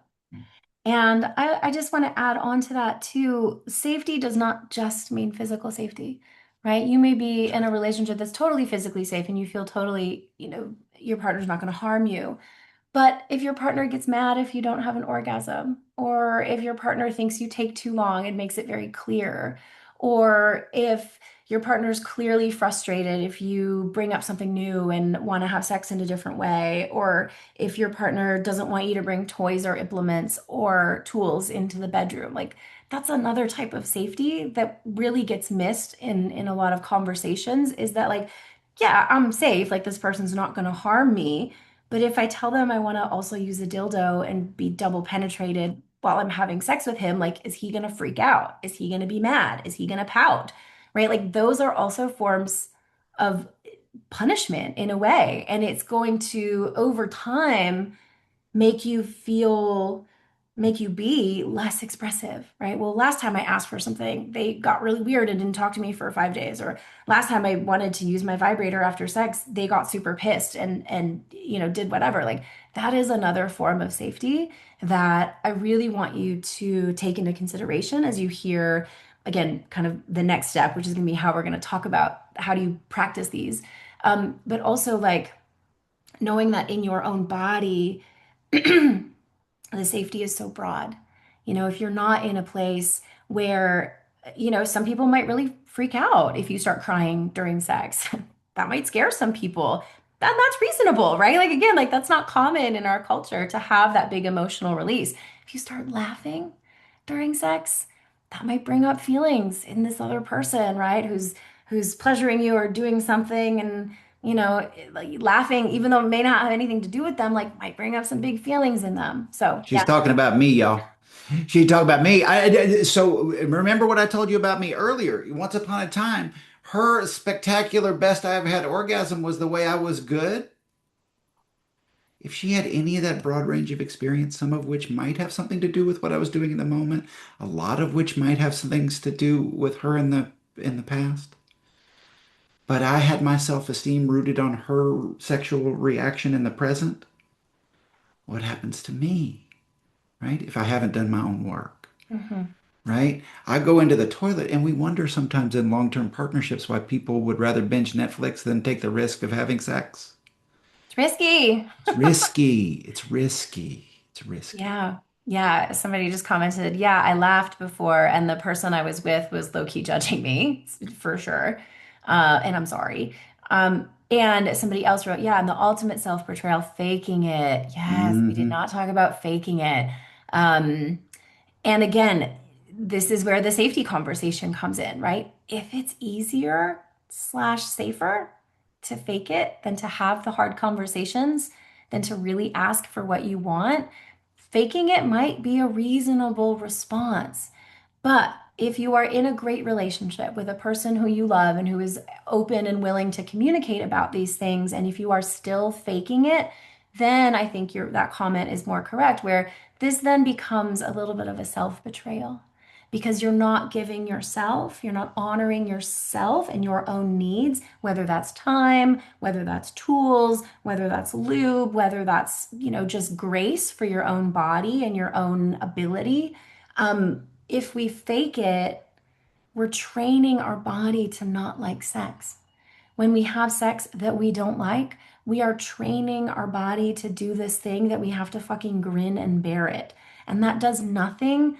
And I just want to add on to that too. Safety does not just mean physical safety, right? You may be in a relationship that's totally physically safe and you feel totally, your partner's not going to harm you. But if your partner gets mad if you don't have an orgasm, or if your partner thinks you take too long and makes it very clear, or if your partner's clearly frustrated if you bring up something new and want to have sex in a different way, or if your partner doesn't want you to bring toys or implements or tools into the bedroom, like that's another type of safety that really gets missed in a lot of conversations is that like, yeah, I'm safe, like this person's not going to harm me. But if I tell them I want to also use a dildo and be double penetrated while I'm having sex with him, like, is he going to freak out? Is he going to be mad? Is he going to pout? Right? Like, those are also forms of punishment in a way. And it's going to, over time, make you feel make you be less expressive, right? Well, last time I asked for something, they got really weird and didn't talk to me for 5 days. Or last time I wanted to use my vibrator after sex, they got super pissed and did whatever. Like that is another form of safety that I really want you to take into consideration as you hear again kind of the next step, which is going to be how we're going to talk about how do you practice these. But also like knowing that in your own body the safety is so broad. If you're not in a place where, some people might really freak out if you start crying during sex. That might scare some people. That's reasonable, right? Like again, like that's not common in our culture to have that big emotional release. If you start laughing during sex, that might bring up feelings in this other person, right? Who's pleasuring you or doing something and like laughing, even though it may not have anything to do with them, like might bring up some big feelings in them. So She's yeah. talking about me, y'all. She talked about me. So remember what I told you about me earlier. Once upon a time, her spectacular best I ever had orgasm was the way I was good. If she had any of that broad range of experience, some of which might have something to do with what I was doing in the moment, a lot of which might have some things to do with her in the past. But I had my self-esteem rooted on her sexual reaction in the present. What happens to me, right? If I haven't done my own work, Hmm. right? I go into the toilet and we wonder sometimes in long-term partnerships why people would rather binge Netflix than take the risk of having sex. It's risky. It's risky. It's risky. It's risky. Yeah. Yeah. Somebody just commented, yeah, I laughed before, and the person I was with was low-key judging me for sure. And I'm sorry. And somebody else wrote, yeah, and the ultimate self-portrayal, faking it. Yes, we did Hmm. not talk about faking it. Um, And again, this is where the safety conversation comes in, right? If it's easier slash safer to fake it than to have the hard conversations, than to really ask for what you want, faking it might be a reasonable response. But if you are in a great relationship with a person who you love and who is open and willing to communicate about these things, and if you are still faking it, then I think that comment is more correct, where this then becomes a little bit of a self-betrayal because you're not giving yourself, you're not honoring yourself and your own needs, whether that's time, whether that's tools, whether that's lube, whether that's, just grace for your own body and your own ability. If we fake it, we're training our body to not like sex. When we have sex that we don't like, we are training our body to do this thing that we have to fucking grin and bear it. And that does nothing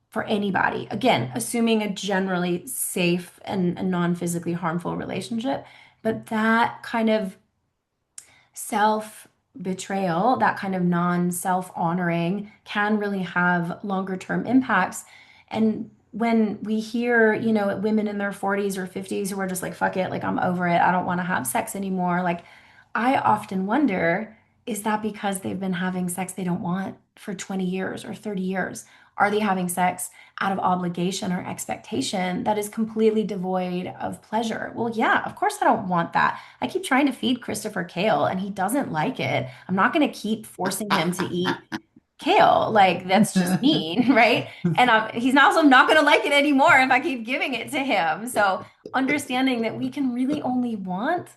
for anybody. Again, assuming a generally safe and a non-physically harmful relationship. But that kind of self betrayal, that kind of non self honoring, can really have longer term impacts. And when we hear, women in their 40s or 50s who are just like, fuck it, like I'm over it, I don't want to have sex anymore. Like, I often wonder, is that because they've been having sex they don't want for 20 years or 30 years? Are they having sex out of obligation or expectation that is completely devoid of pleasure? Well, yeah, of course I don't want that. I keep trying to feed Christopher kale and he doesn't like it. I'm not going to keep forcing him to eat kale. Like, that's just mean, right? And he's also not going to like it anymore if I keep giving it to him. So, understanding that we can really only want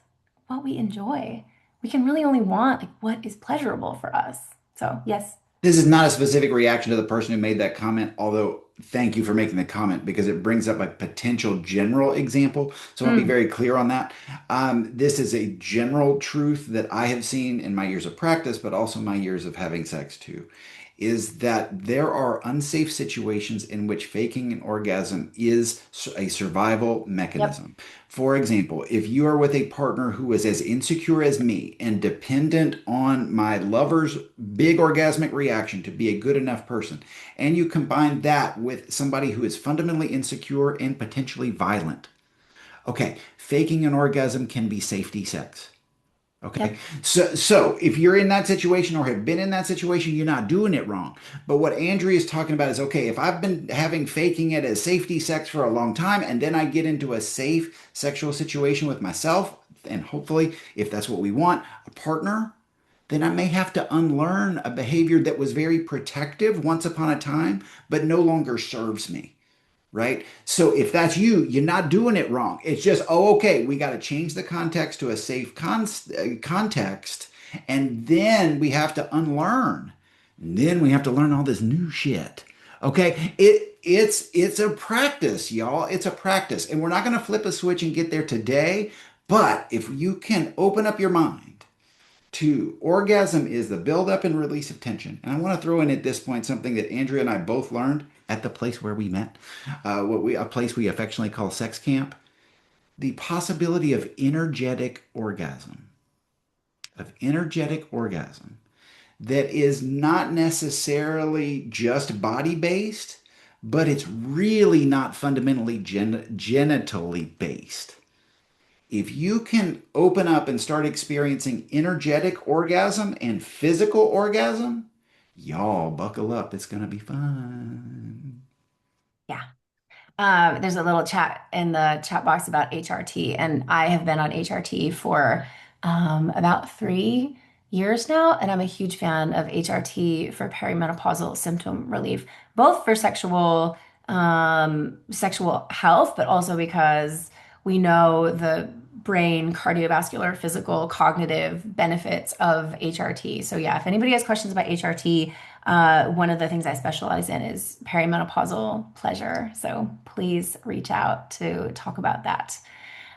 what we enjoy, we can really only want like what is pleasurable for us. So, yes. This is not a specific reaction to the person who made that comment, although thank you for making the comment because it brings up a potential general example. So I want to be Mm, very clear on that. This is a general truth that I have seen in my years of practice, but also my years of having sex too, is that there are unsafe situations in which faking an orgasm is a survival yep, mechanism. For example, if you are with a partner who is as insecure as me and dependent on my lover's big orgasmic reaction to be a good enough person, and you combine that with somebody who is fundamentally insecure and potentially violent, okay, faking an orgasm can be safety sex. Okay. yep, So if you're in that situation or have been in that situation, you're not doing it wrong. But what Andrea is talking about is okay, if I've been having faking it as safety sex for a long time, and then I get into a safe sexual situation with myself, and hopefully, if that's what we want, a partner, then I may have to unlearn a behavior that was very protective once upon a time, but no longer serves me, right? So if that's you, you're not doing it wrong. It's just, oh, okay, we got to change the context to a safe context, and then we have to unlearn. And then we have to learn all this new shit. Okay, it's a practice, y'all. It's a practice, and we're not going to flip a switch and get there today. But if you can open up your mind to orgasm is the buildup and release of tension. And I want to throw in at this point something that Andrea and I both learned at the place where we met, a place we affectionately call sex camp. The possibility of energetic orgasm that is not necessarily just body based, but it's really not fundamentally genitally based. If you can open up and start experiencing energetic orgasm and physical orgasm, y'all buckle up. It's going to be fun. yeah. There's a little chat in the chat box about HRT, and I have been on HRT for about 3 years now, and I'm a huge fan of HRT for perimenopausal symptom relief, both for sexual health, but also because we know the brain, cardiovascular, physical, cognitive benefits of HRT. So yeah, if anybody has questions about HRT, one of the things I specialize in is perimenopausal pleasure. So please reach out to talk about that.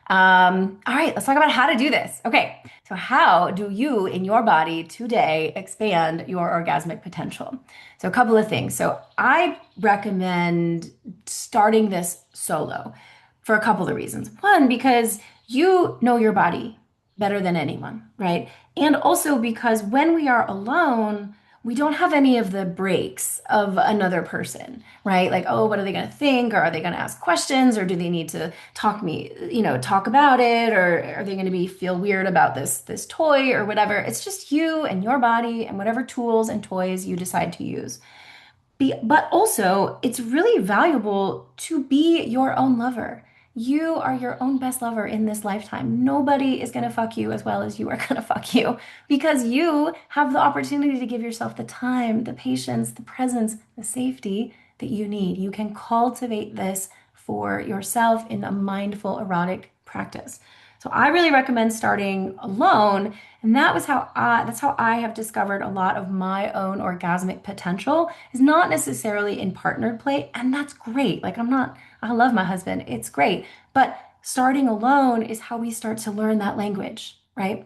All right, let's talk about how to do this. Okay, so how do you in your body today expand your orgasmic potential? So, a couple of things. So, I recommend starting this solo for a couple of reasons. One, because you know your body better than anyone, right? And also because when we are alone, we don't have any of the breaks of another person, right? Like, oh, what are they going to think? Or are they going to ask questions? Or do they need to talk about it? Or are they going to be feel weird about this toy or whatever? It's just you and your body and whatever tools and toys you decide to use. But also, it's really valuable to be your own lover. You are your own best lover in this lifetime. Nobody is going to fuck you as well as you are going to fuck you because you have the opportunity to give yourself the time, the patience, the presence, the safety that you need. You can cultivate this for yourself in a mindful erotic practice. So I really recommend starting alone, and that's how I have discovered a lot of my own orgasmic potential is not necessarily in partnered play, and that's great. I love my husband, it's great. But starting alone is how we start to learn that language, right?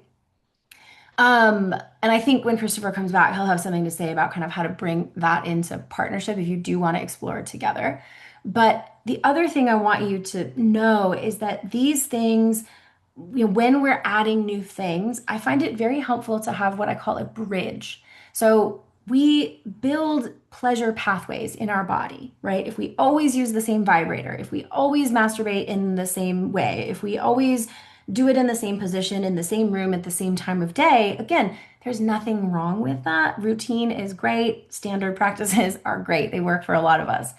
And I think when Christopher comes back, he'll have something to say about kind of how to bring that into partnership if you do want to explore it together. But the other thing I want you to know is that these things, when we're adding new things, I find it very helpful to have what I call a bridge. So we build pleasure pathways in our body, right? If we always use the same vibrator, if we always masturbate in the same way, if we always do it in the same position, in the same room, at the same time of day, again, there's nothing wrong with that. Routine is great. Standard practices are great. They work for a lot of us.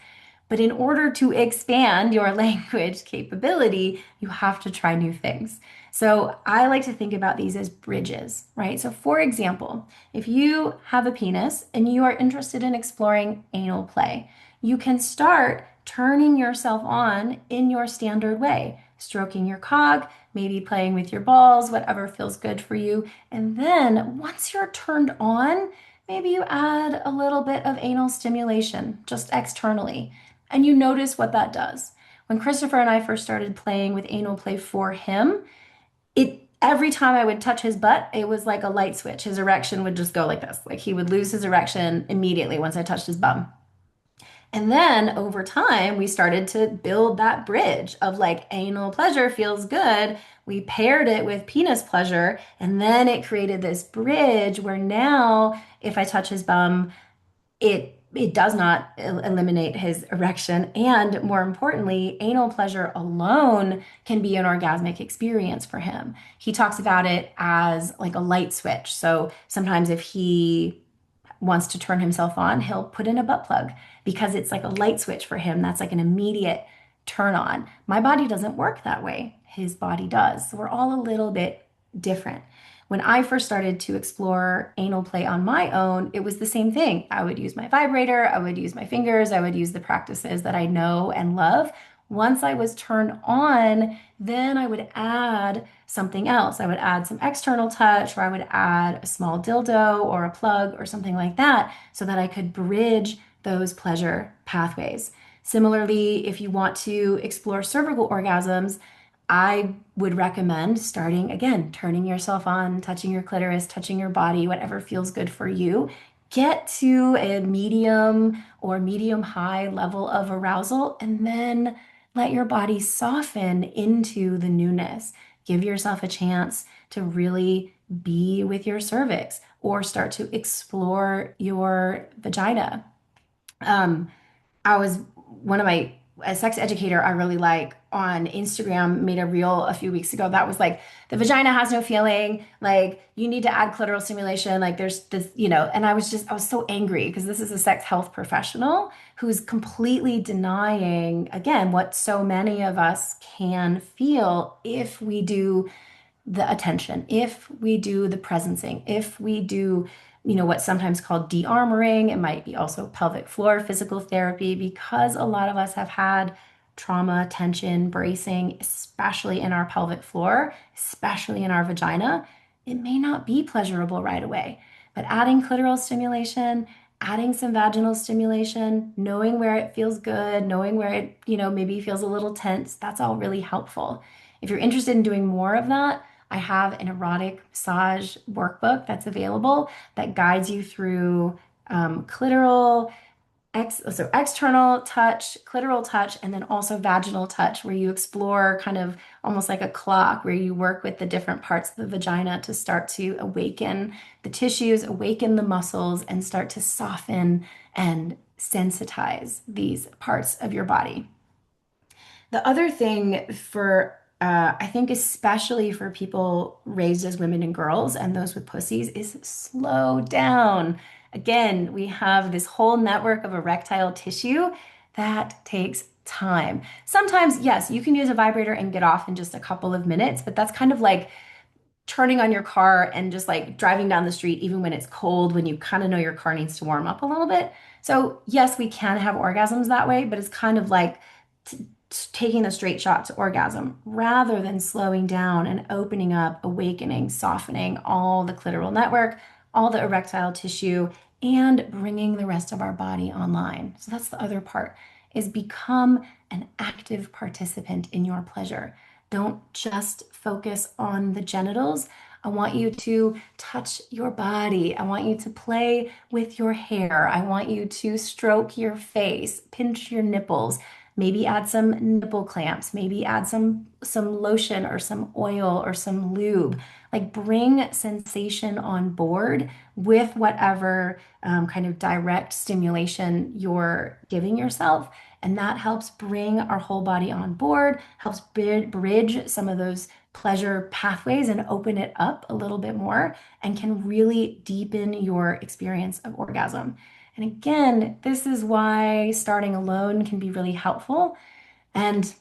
But in order to expand your language capability, you have to try new things. So I like to think about these as bridges, right? So, for example, if you have a penis and you are interested in exploring anal play, you can start turning yourself on in your standard way, stroking your cock, maybe playing with your balls, whatever feels good for you. And then once you're turned on, maybe you add a little bit of anal stimulation just externally, and you notice what that does. When Christopher and I first started playing with anal play for him, it every time I would touch his butt, it was like a light switch. His erection would just go like this. Like he would lose his erection immediately once I touched his bum. And then over time, we started to build that bridge of like anal pleasure feels good. We paired it with penis pleasure, and then it created this bridge where now if I touch his bum, it does not eliminate his erection, and more importantly, anal pleasure alone can be an orgasmic experience for him. He talks about it as like a light switch. So sometimes if he wants to turn himself on, he'll put in a butt plug because it's like a light switch for him. That's like an immediate turn on. My body doesn't work that way. His body does. So we're all a little bit different. When I first started to explore anal play on my own, it was the same thing. I would use my vibrator, I would use my fingers, I would use the practices that I know and love. Once I was turned on, then I would add something else. I would add some external touch, or I would add a small dildo or a plug or something like that so that I could bridge those pleasure pathways. Similarly, if you want to explore cervical orgasms, I would recommend starting again, turning yourself on, touching your clitoris, touching your body, whatever feels good for you. Get to a medium or medium high level of arousal and then let your body soften into the newness. Give yourself a chance to really be with your cervix or start to explore your vagina. Um, I was one of my a sex educator I really like on Instagram made a reel a few weeks ago that was like the vagina has no feeling, like you need to add clitoral stimulation, like there's this, and I was so angry because this is a sex health professional who's completely denying again what so many of us can feel if we do the attention, if we do the presencing, if we do, what's sometimes called de-armoring, it might be also pelvic floor physical therapy, because a lot of us have had trauma, tension, bracing, especially in our pelvic floor, especially in our vagina. It may not be pleasurable right away, but adding clitoral stimulation, adding some vaginal stimulation, knowing where it feels good, knowing where it, maybe feels a little tense, that's all really helpful. If you're interested in doing more of that, I have an erotic massage workbook that's available that guides you through clitoral, so external touch, clitoral touch, and then also vaginal touch, where you explore kind of almost like a clock, where you work with the different parts of the vagina to start to awaken the tissues, awaken the muscles, and start to soften and sensitize these parts of your body. The other thing for, I think, especially for people raised as women and girls and those with pussies, is slow down. Again, we have this whole network of erectile tissue that takes time. Sometimes, yes, you can use a vibrator and get off in just a couple of minutes, but that's kind of like turning on your car and just like driving down the street, even when it's cold, when you kind of know your car needs to warm up a little bit. So, yes, we can have orgasms that way, but it's kind of like taking a straight shot to orgasm rather than slowing down and opening up, awakening, softening all the clitoral network, all the erectile tissue, and bringing the rest of our body online. So that's the other part is become an active participant in your pleasure. Don't just focus on the genitals. I want you to touch your body. I want you to play with your hair. I want you to stroke your face, pinch your nipples, maybe add some nipple clamps, maybe add some lotion or some oil or some lube. Like bring sensation on board with whatever kind of direct stimulation you're giving yourself. And that helps bring our whole body on board, helps bridge some of those pleasure pathways and open it up a little bit more, and can really deepen your experience of orgasm. And again, this is why starting alone can be really helpful. And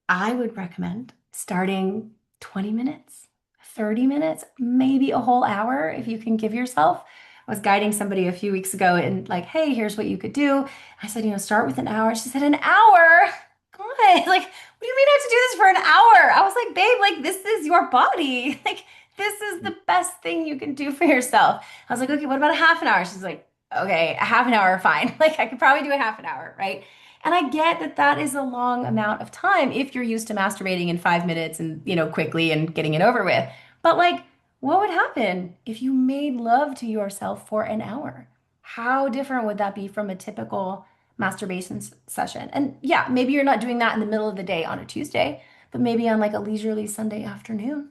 I would recommend starting 20 minutes, 30 minutes, maybe a whole hour if you can give yourself. I was guiding somebody a few weeks ago and like, hey, here's what you could do. I said, start with an hour. She said, an hour? God, like, what do you mean I have to do this for an hour? I was like, babe, like, this is your body. Like, this is the best thing you can do for yourself. I was like, okay, what about a half an hour? She's like, okay, a half an hour, fine. Like I could probably do a half an hour, right? And I get that that is a long amount of time if you're used to masturbating in 5 minutes and, quickly and getting it over with. But like, what would happen if you made love to yourself for an hour? How different would that be from a typical masturbation session? And yeah, maybe you're not doing that in the middle of the day on a Tuesday, but maybe on like a leisurely Sunday afternoon.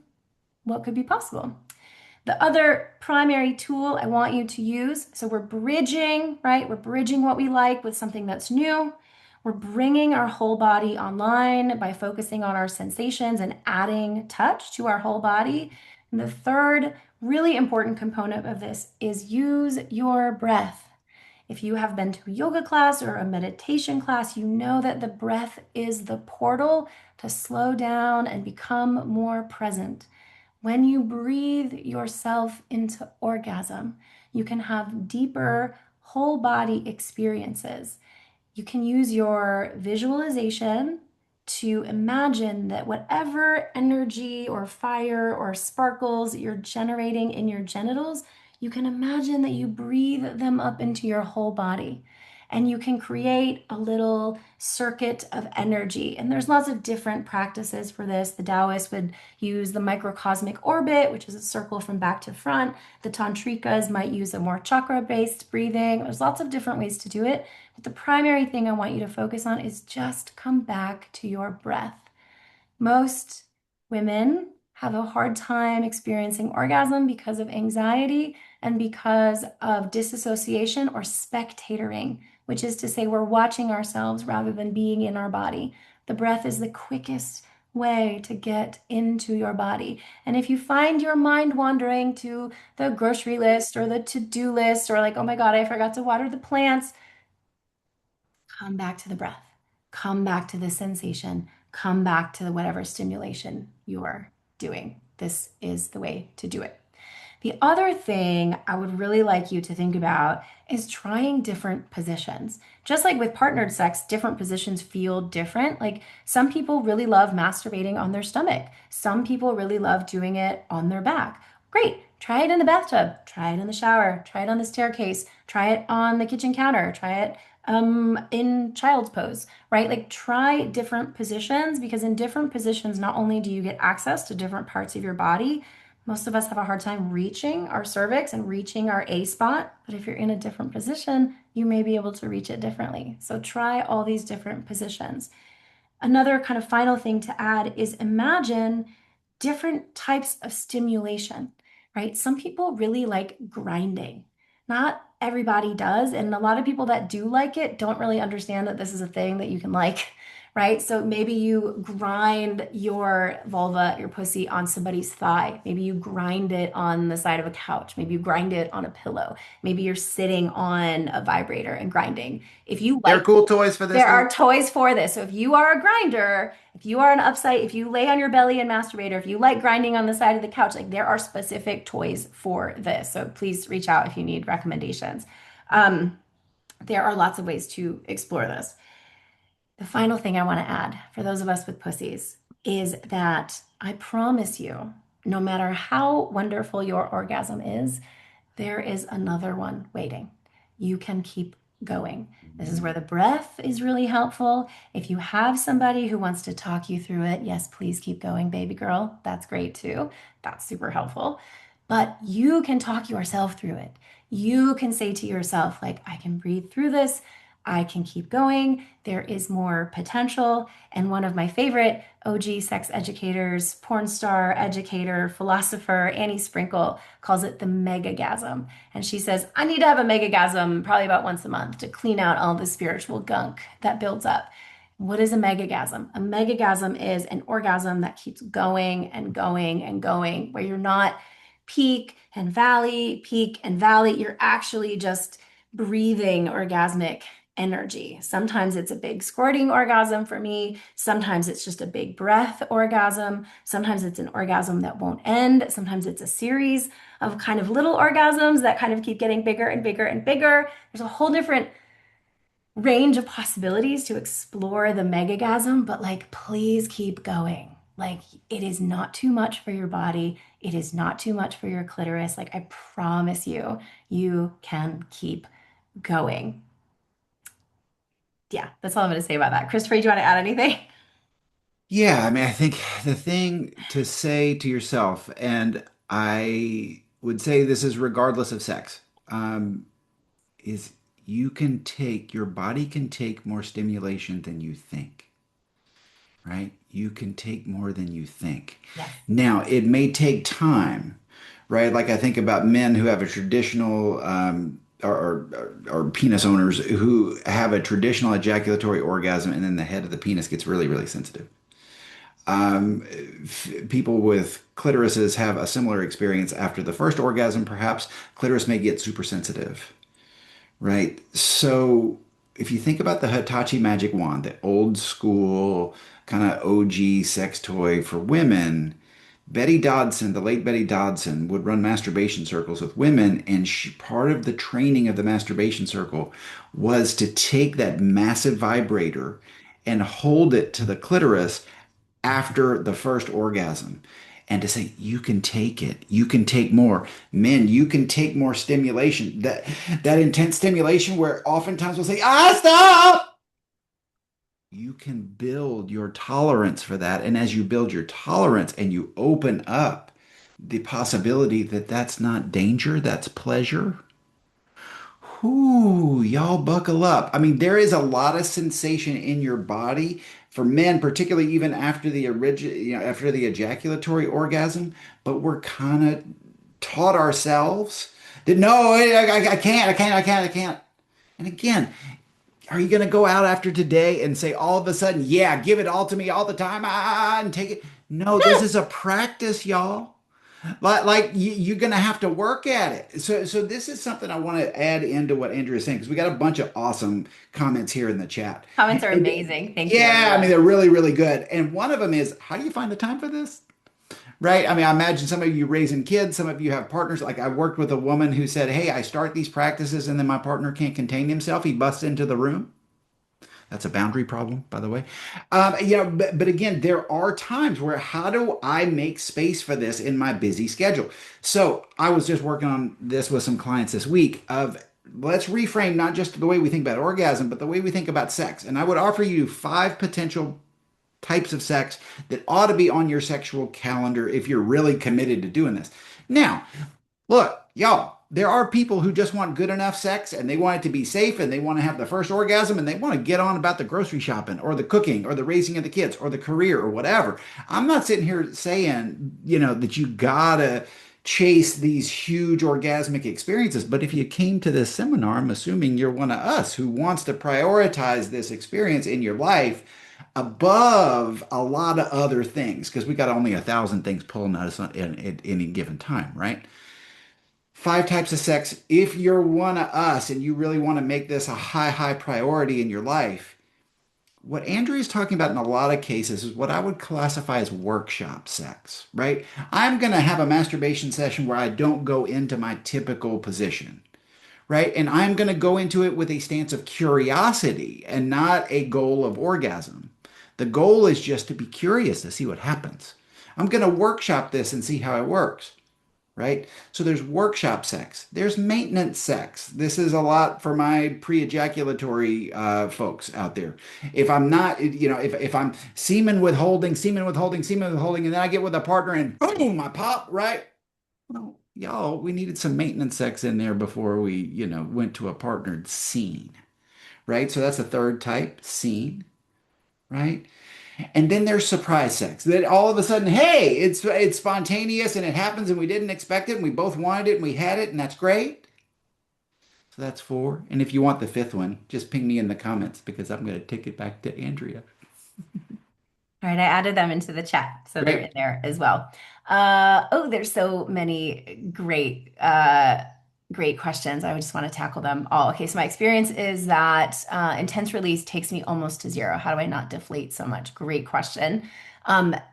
What could be possible? The other primary tool I want you to use, so we're bridging, right? We're bridging what we like with something that's new. We're bringing our whole body online by focusing on our sensations and adding touch to our whole body. And the third really important component of this is use your breath. If you have been to a yoga class or a meditation class, you know that the breath is the portal to slow down and become more present. When you breathe yourself into orgasm, you can have deeper whole body experiences. You can use your visualization to imagine that whatever energy or fire or sparkles you're generating in your genitals, you can imagine that you breathe them up into your whole body. And you can create a little circuit of energy. And there's lots of different practices for this. The Taoists would use the microcosmic orbit, which is a circle from back to front. The Tantrikas might use a more chakra-based breathing. There's lots of different ways to do it. But the primary thing I want you to focus on is just come back to your breath. Most women have a hard time experiencing orgasm because of anxiety and because of disassociation or spectatoring, which is to say, we're watching ourselves rather than being in our body. The breath is the quickest way to get into your body. And if you find your mind wandering to the grocery list or the to-do list, or like, oh my God, I forgot to water the plants, come back to the breath, come back to the sensation, come back to whatever stimulation you're doing. This is the way to do it. The other thing I would really like you to think about is trying different positions. Just like with partnered sex, different positions feel different. Like some people really love masturbating on their stomach, some people really love doing it on their back. Great. Try it in the bathtub, try it in the shower, try it on the staircase, try it on the kitchen counter, try it in child's pose, right? Like try different positions because in different positions, not only do you get access to different parts of your body, most of us have a hard time reaching our cervix and reaching our A spot, but if you're in a different position, you may be able to reach it differently. So try all these different positions. Another kind of final thing to add is imagine different types of stimulation, right? Some people really like grinding. Not everybody does. And a lot of people that do like it don't really understand that this is a thing that you can like, right? So maybe you grind your vulva, your pussy on somebody's thigh. Maybe you grind it on the side of a couch. Maybe you grind it on a pillow. Maybe you're sitting on a vibrator and grinding. If you There are like cool toys for this there though. are toys for this. So if you are a grinder, if you are an upside, if you lay on your belly and masturbator, if you like grinding on the side of the couch, like there are specific toys for this. So please reach out if you need recommendations. Um, there are lots of ways to explore this. The final thing I want to add for those of us with pussies is that I promise you, no matter how wonderful your orgasm is, there is another one waiting. You can keep going. This is where the breath is really helpful. If you have somebody who wants to talk you through it, yes, please keep going, baby girl. That's great too. That's super helpful. But you can talk yourself through it. You can say to yourself, like, I can breathe through this. I can keep going. There is more potential. And one of my favorite OG sex educators, porn star, educator, philosopher, Annie Sprinkle, calls it the megagasm. And she says, I need to have a megagasm probably about once a month to clean out all the spiritual gunk that builds up. What is a megagasm? A megagasm is an orgasm that keeps going and going and going, where you're not peak and valley. You're actually just breathing orgasmic energy. Sometimes it's a big squirting orgasm for me. Sometimes it's just a big breath orgasm. Sometimes it's an orgasm that won't end. Sometimes it's a series of kind of little orgasms that kind of keep getting bigger and bigger and bigger. There's a whole different range of possibilities to explore the megagasm, but like, please keep going. Like, it is not too much for your body. It is not too much for your clitoris. Like, I promise you, you can keep going. Yeah, that's all I'm going to say about that. Christopher, do you want to add anything? Yeah, I mean, I think the thing to say to yourself, and I would say this is regardless of sex, is your body can take more stimulation than you think, right? You can take more than you think. Yes. Now, it may take time, right? Like I think about men who have a traditional, or penis owners who have a traditional ejaculatory orgasm, and then the head of the penis gets really, really sensitive. People with clitorises have a similar experience after the first orgasm, perhaps. Clitoris may get super sensitive, right? So if you think about the Hitachi magic wand, the old school kind of OG sex toy for women, Betty Dodson, the late Betty Dodson, would run masturbation circles with women, and part of the training of the masturbation circle was to take that massive vibrator and hold it to the clitoris after the first orgasm and to say you can take it, you can take more. Men, you can take more stimulation, that intense stimulation where oftentimes we'll say stop. You can build your tolerance for that, and as you build your tolerance and you open up the possibility that that's not danger, that's pleasure. Whoo, y'all buckle up. I mean, there is a lot of sensation in your body for men, particularly even after after the ejaculatory orgasm, but we're kind of taught ourselves that no, I can't. And again, are you going to go out after today and say all of a sudden, yeah, give it all to me all the time, and take it? No, this is a practice, y'all. Like you're gonna have to work at it. So this is something I want to add into what Andrew is saying because we got a bunch of awesome comments here in the chat. Comments are And, amazing. Thank you, yeah, I mean everyone. they're really, really good. And one of them is, how do you find the time for this? Right? I mean, I imagine some of you raising kids, some of you have partners. Like I worked with a woman who said, "Hey, I start these practices and then my partner can't contain himself. He busts into the room." That's a boundary problem, by the way. But again, there are times where how do I make space for this in my busy schedule? So I was just working on this with some clients this week of let's reframe not just the way we think about orgasm, but the way we think about sex. And I would offer you 5 potential types of sex that ought to be on your sexual calendar if you're really committed to doing this. Now, look, y'all, there are people who just want good enough sex and they want it to be safe and they want to have the first orgasm and they want to get on about the grocery shopping or the cooking or the raising of the kids or the career or whatever. I'm not sitting here saying, that you gotta chase these huge orgasmic experiences. But if you came to this seminar, I'm assuming you're one of us who wants to prioritize this experience in your life above a lot of other things because we got only 1,000 things pulling at us at any given time, right? 5 types of sex. If you're one of us and you really want to make this a high, high priority in your life, what Andrew is talking about in a lot of cases is what I would classify as workshop sex, right? I'm going to have a masturbation session where I don't go into my typical position, right? And I'm going to go into it with a stance of curiosity and not a goal of orgasm. The goal is just to be curious to see what happens. I'm going to workshop this and see how it works, right? So there's workshop sex. There's maintenance sex. This is a lot for my pre-ejaculatory folks out there. If I'm not, if I'm semen withholding, and then I get with a partner and boom, I pop, right? Well, y'all, we needed some maintenance sex in there before we, went to a partnered scene, right? So that's the third type, scene, right? And then there's surprise sex that all of a sudden, hey, it's spontaneous and it happens and we didn't expect it and we both wanted it and we had it and that's great. So that's 4. And if you want the 5th one, just ping me in the comments because I'm going to take it back to Andrea. All right, I added them into the chat, so they're in Great. there as well. Oh, there's so many great questions. I would just want to tackle them all. Okay, so my experience is that intense release takes me almost to zero. How do I not deflate so much? Great question.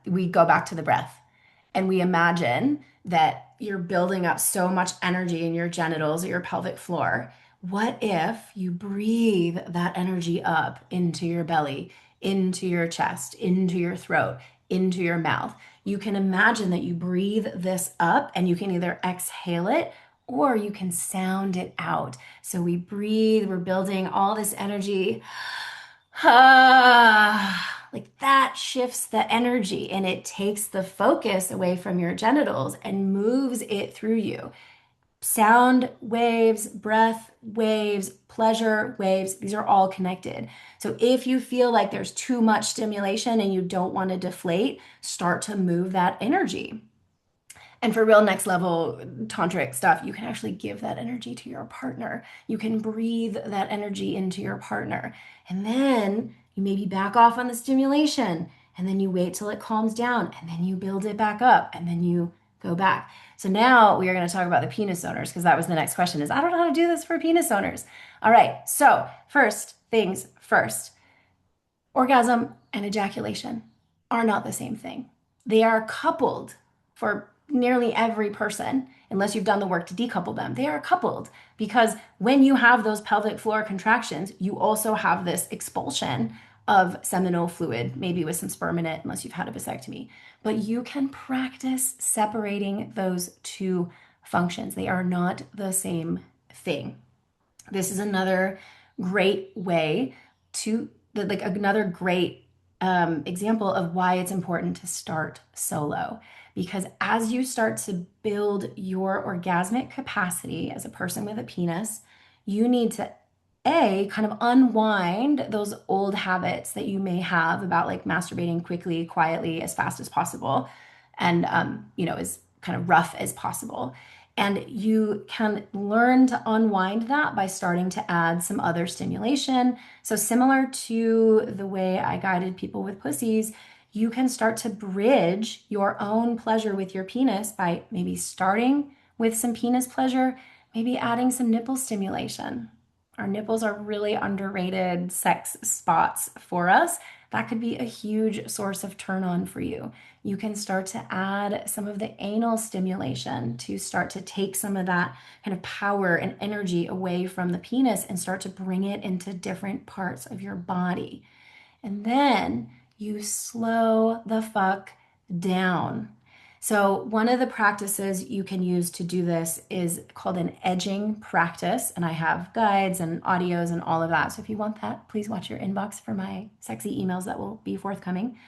We go back to the breath and we imagine that you're building up so much energy in your genitals or your pelvic floor. What if you breathe that energy up into your belly, into your chest, into your throat, into your mouth? You can imagine that you breathe this up and you can either exhale it or you can sound it out. So we breathe, we're building all this energy. Like that shifts the energy and it takes the focus away from your genitals and moves it through you. Sound waves, breath waves, pleasure waves, these are all connected. So if you feel like there's too much stimulation and you don't want to deflate, start to move that energy. And for real next level tantric stuff, you can actually give that energy to your partner. You can breathe that energy into your partner. And then you maybe back off on the stimulation. And then you wait till it calms down. And then you build it back up. And then you go back. So now we are going to talk about the penis owners because that was the next question is I don't know how to do this for penis owners. All right. So first things first. Orgasm and ejaculation are not the same thing. They are coupled for nearly every person, unless you've done the work to decouple them. They are coupled because when you have those pelvic floor contractions, you also have this expulsion of seminal fluid, maybe with some sperm in it, unless you've had a vasectomy. But you can practice separating those two functions. They are not the same thing. This is another great way to like another great example of why it's important to start solo. Because as you start to build your orgasmic capacity as a person with a penis, you need to kind of unwind those old habits that you may have about like masturbating quickly, quietly, as fast as possible, and as kind of rough as possible. And you can learn to unwind that by starting to add some other stimulation. So, similar to the way I guided people with pussies, you can start to bridge your own pleasure with your penis by maybe starting with some penis pleasure, maybe adding some nipple stimulation. Our nipples are really underrated sex spots for us. That could be a huge source of turn on for you. You can start to add some of the anal stimulation to start to take some of that kind of power and energy away from the penis and start to bring it into different parts of your body. And then you slow the fuck down. So, one of the practices you can use to do this is called an edging practice. And I have guides and audios and all of that. So, if you want that, please watch your inbox for my sexy emails that will be forthcoming.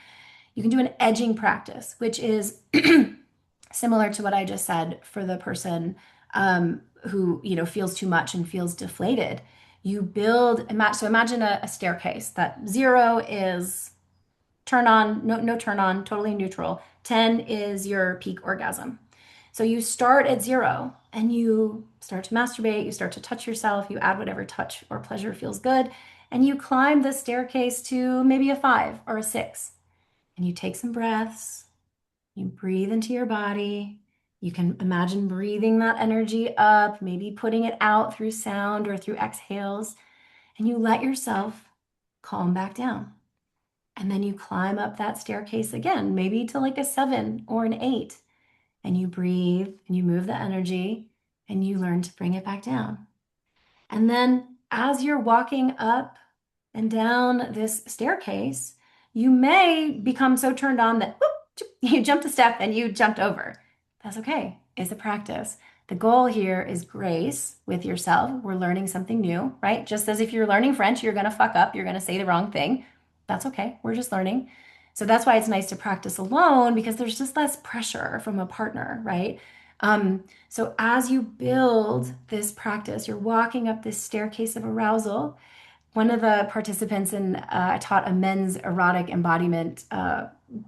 You can do an edging practice, which is similar to what I just said for the person who feels too much and feels deflated. You build, so imagine a staircase that 0 is turn on, no turn on, totally neutral. 10 is your peak orgasm. So you start at 0 and you start to masturbate, you start to touch yourself, you add whatever touch or pleasure feels good, and you climb the staircase to maybe a 5 or a 6. And you take some breaths, you breathe into your body. You can imagine breathing that energy up, maybe putting it out through sound or through exhales, and you let yourself calm back down. And then you climb up that staircase again, maybe to like a 7 or an 8. And you breathe and you move the energy and you learn to bring it back down. And then as you're walking up and down this staircase, you may become so turned on that whoop, you jumped a step and you jumped over. That's okay. It's a practice. The goal here is grace with yourself. We're learning something new, right? Just as if you're learning French, you're going to fuck up, you're going to say the wrong thing. That's okay. We're just learning. So that's why it's nice to practice alone because there's just less pressure from a partner, right? So as you build this practice, you're walking up this staircase of arousal. One of the participants I taught a men's erotic embodiment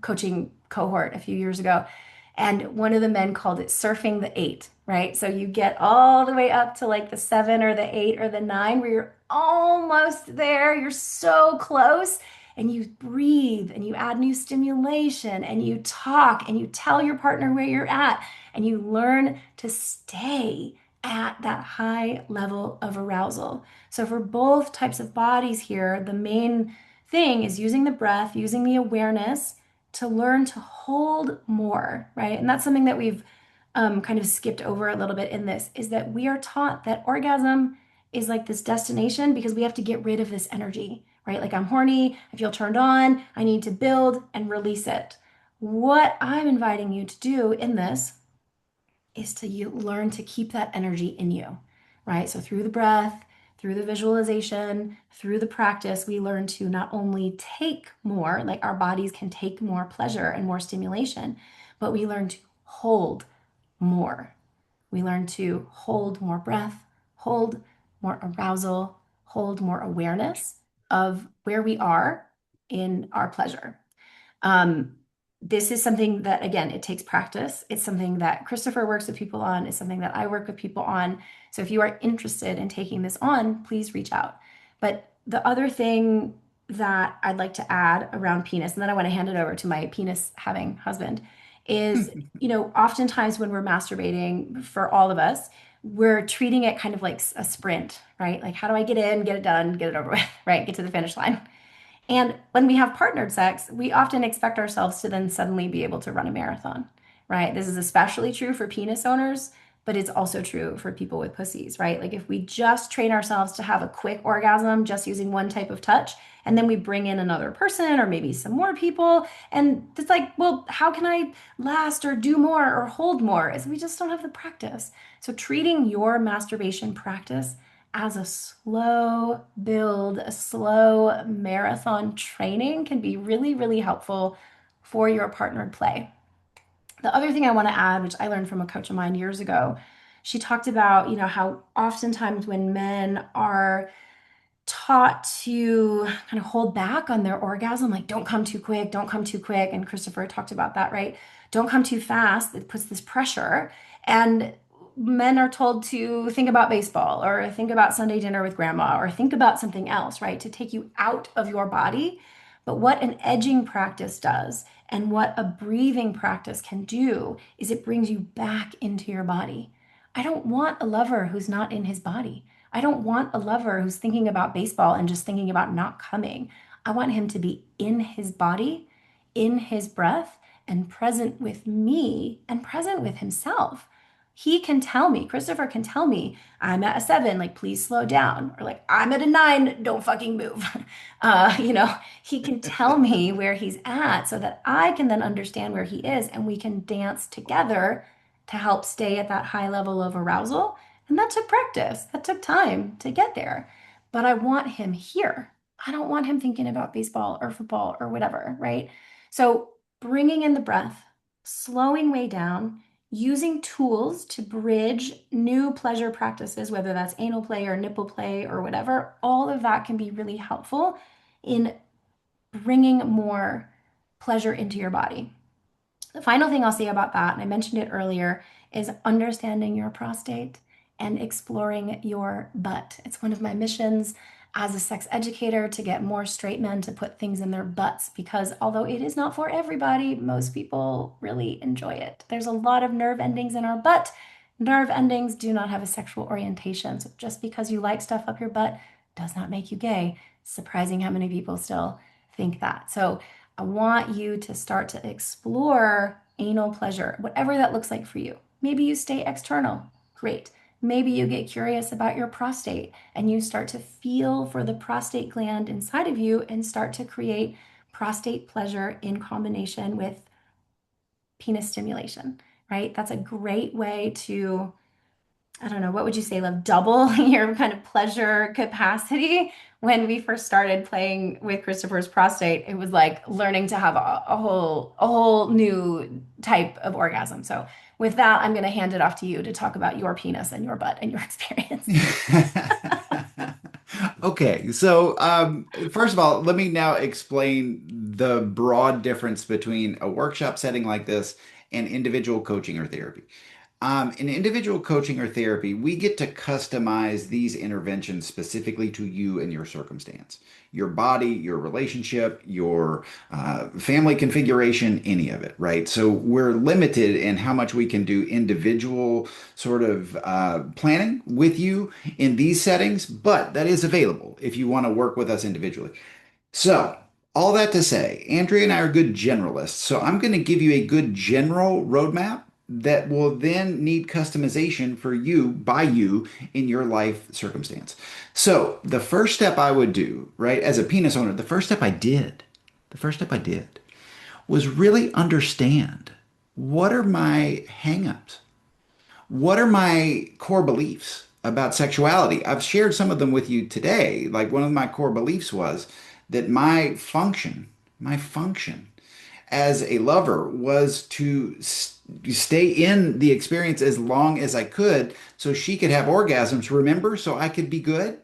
coaching cohort a few years ago. And one of the men called it surfing the 8, right? So you get all the way up to like the 7 or the 8 or the 9 where you're almost there. You're so close. And you breathe and you add new stimulation and you talk and you tell your partner where you're at and you learn to stay at that high level of arousal. So, for both types of bodies here, the main thing is using the breath, using the awareness to learn to hold more, right? And that's something that we've kind of skipped over a little bit in this is that we are taught that orgasm is like this destination because we have to get rid of this energy, right? Like I'm horny, I feel turned on, I need to build and release it. What I'm inviting you to do in this is to learn to keep that energy in you, right? So through the breath, through the visualization, through the practice, we learn to not only take more, like our bodies can take more pleasure and more stimulation, but we learn to hold more. We learn to hold more breath, hold more arousal, hold more awareness of where we are in our pleasure. Um, this is something that, again, it takes practice. It's something that Christopher works with people on. It's something that I work with people on. So if you are interested in taking this on, please reach out. But the other thing that I'd like to add around penis, and then I want to hand it over to my penis having husband, is, oftentimes when we're masturbating, for all of us, we're treating it kind of like a sprint, right? Like, how do I get in, get it done, get it over with, right? Get to the finish line. And when we have partnered sex, we often expect ourselves to then suddenly be able to run a marathon, right? This is especially true for penis owners, but it's also true for people with pussies, right? Like if we just train ourselves to have a quick orgasm just using one type of touch, and then we bring in another person or maybe some more people, and it's like, well, how can I last or do more or hold more? Is we just don't have the practice. So treating your masturbation practice as a slow build, a slow marathon training can be really, really helpful for your partnered play. The other thing I want to add, which I learned from a coach of mine years ago, she talked about, how oftentimes when men are taught to kind of hold back on their orgasm, like don't come too quick, don't come too quick. And Christopher talked about that, right? Don't come too fast. It puts this pressure. And men are told to think about baseball or think about Sunday dinner with grandma or think about something else, right? To take you out of your body. But what an edging practice does and what a breathing practice can do is it brings you back into your body. I don't want a lover who's not in his body. I don't want a lover who's thinking about baseball and just thinking about not coming. I want him to be in his body, in his breath, and present with me and present with himself. He can tell me, Christopher can tell me, I'm at a 7, like, please slow down. Or like, I'm at a 9, don't fucking move. He can tell me where he's at so that I can then understand where he is and we can dance together to help stay at that high level of arousal. And that took practice. That took time to get there. But I want him here. I don't want him thinking about baseball or football or whatever, right? So bringing in the breath, slowing way down, using tools to bridge new pleasure practices, whether that's anal play or nipple play or whatever, all of that can be really helpful in bringing more pleasure into your body. The final thing I'll say about that, and I mentioned it earlier, is understanding your prostate and exploring your butt. It's one of my missions as a sex educator to get more straight men to put things in their butts because although it is not for everybody, most people really enjoy it. There's a lot of nerve endings in our butt. Nerve endings do not have a sexual orientation. So just because you like stuff up your butt does not make you gay. Surprising how many people still think that. So I want you to start to explore anal pleasure, whatever that looks like for you. Maybe you stay external. Great. Maybe you get curious about your prostate and you start to feel for the prostate gland inside of you and start to create prostate pleasure in combination with penis stimulation, right? That's a great way to, I don't know, what would you say, Love, double your kind of pleasure capacity? When we first started playing with Christopher's prostate, it was like learning to have a whole new type of orgasm. So with that, I'm going to hand it off to you to talk about your penis and your butt and your experience. Okay, so first of all, let me now explain the broad difference between a workshop setting like this and individual coaching or therapy. In individual coaching or therapy, we get to customize these interventions specifically to you and your circumstance, your body, your relationship, your family configuration, any of it, right? So we're limited in how much we can do individual sort of planning with you in these settings, but that is available if you want to work with us individually. So, all that to say, Andrea and I are good generalists. So, I'm going to give you a good general roadmap that will then need customization for you by you in your life circumstance. So, the first step I would do, right, as a penis owner, the first step I did was really understand what are my hangups? What are my core beliefs about sexuality? I've shared some of them with you today. Like one of my core beliefs was that my function as a lover was to stay in the experience as long as I could so she could have orgasms, remember? So I could be good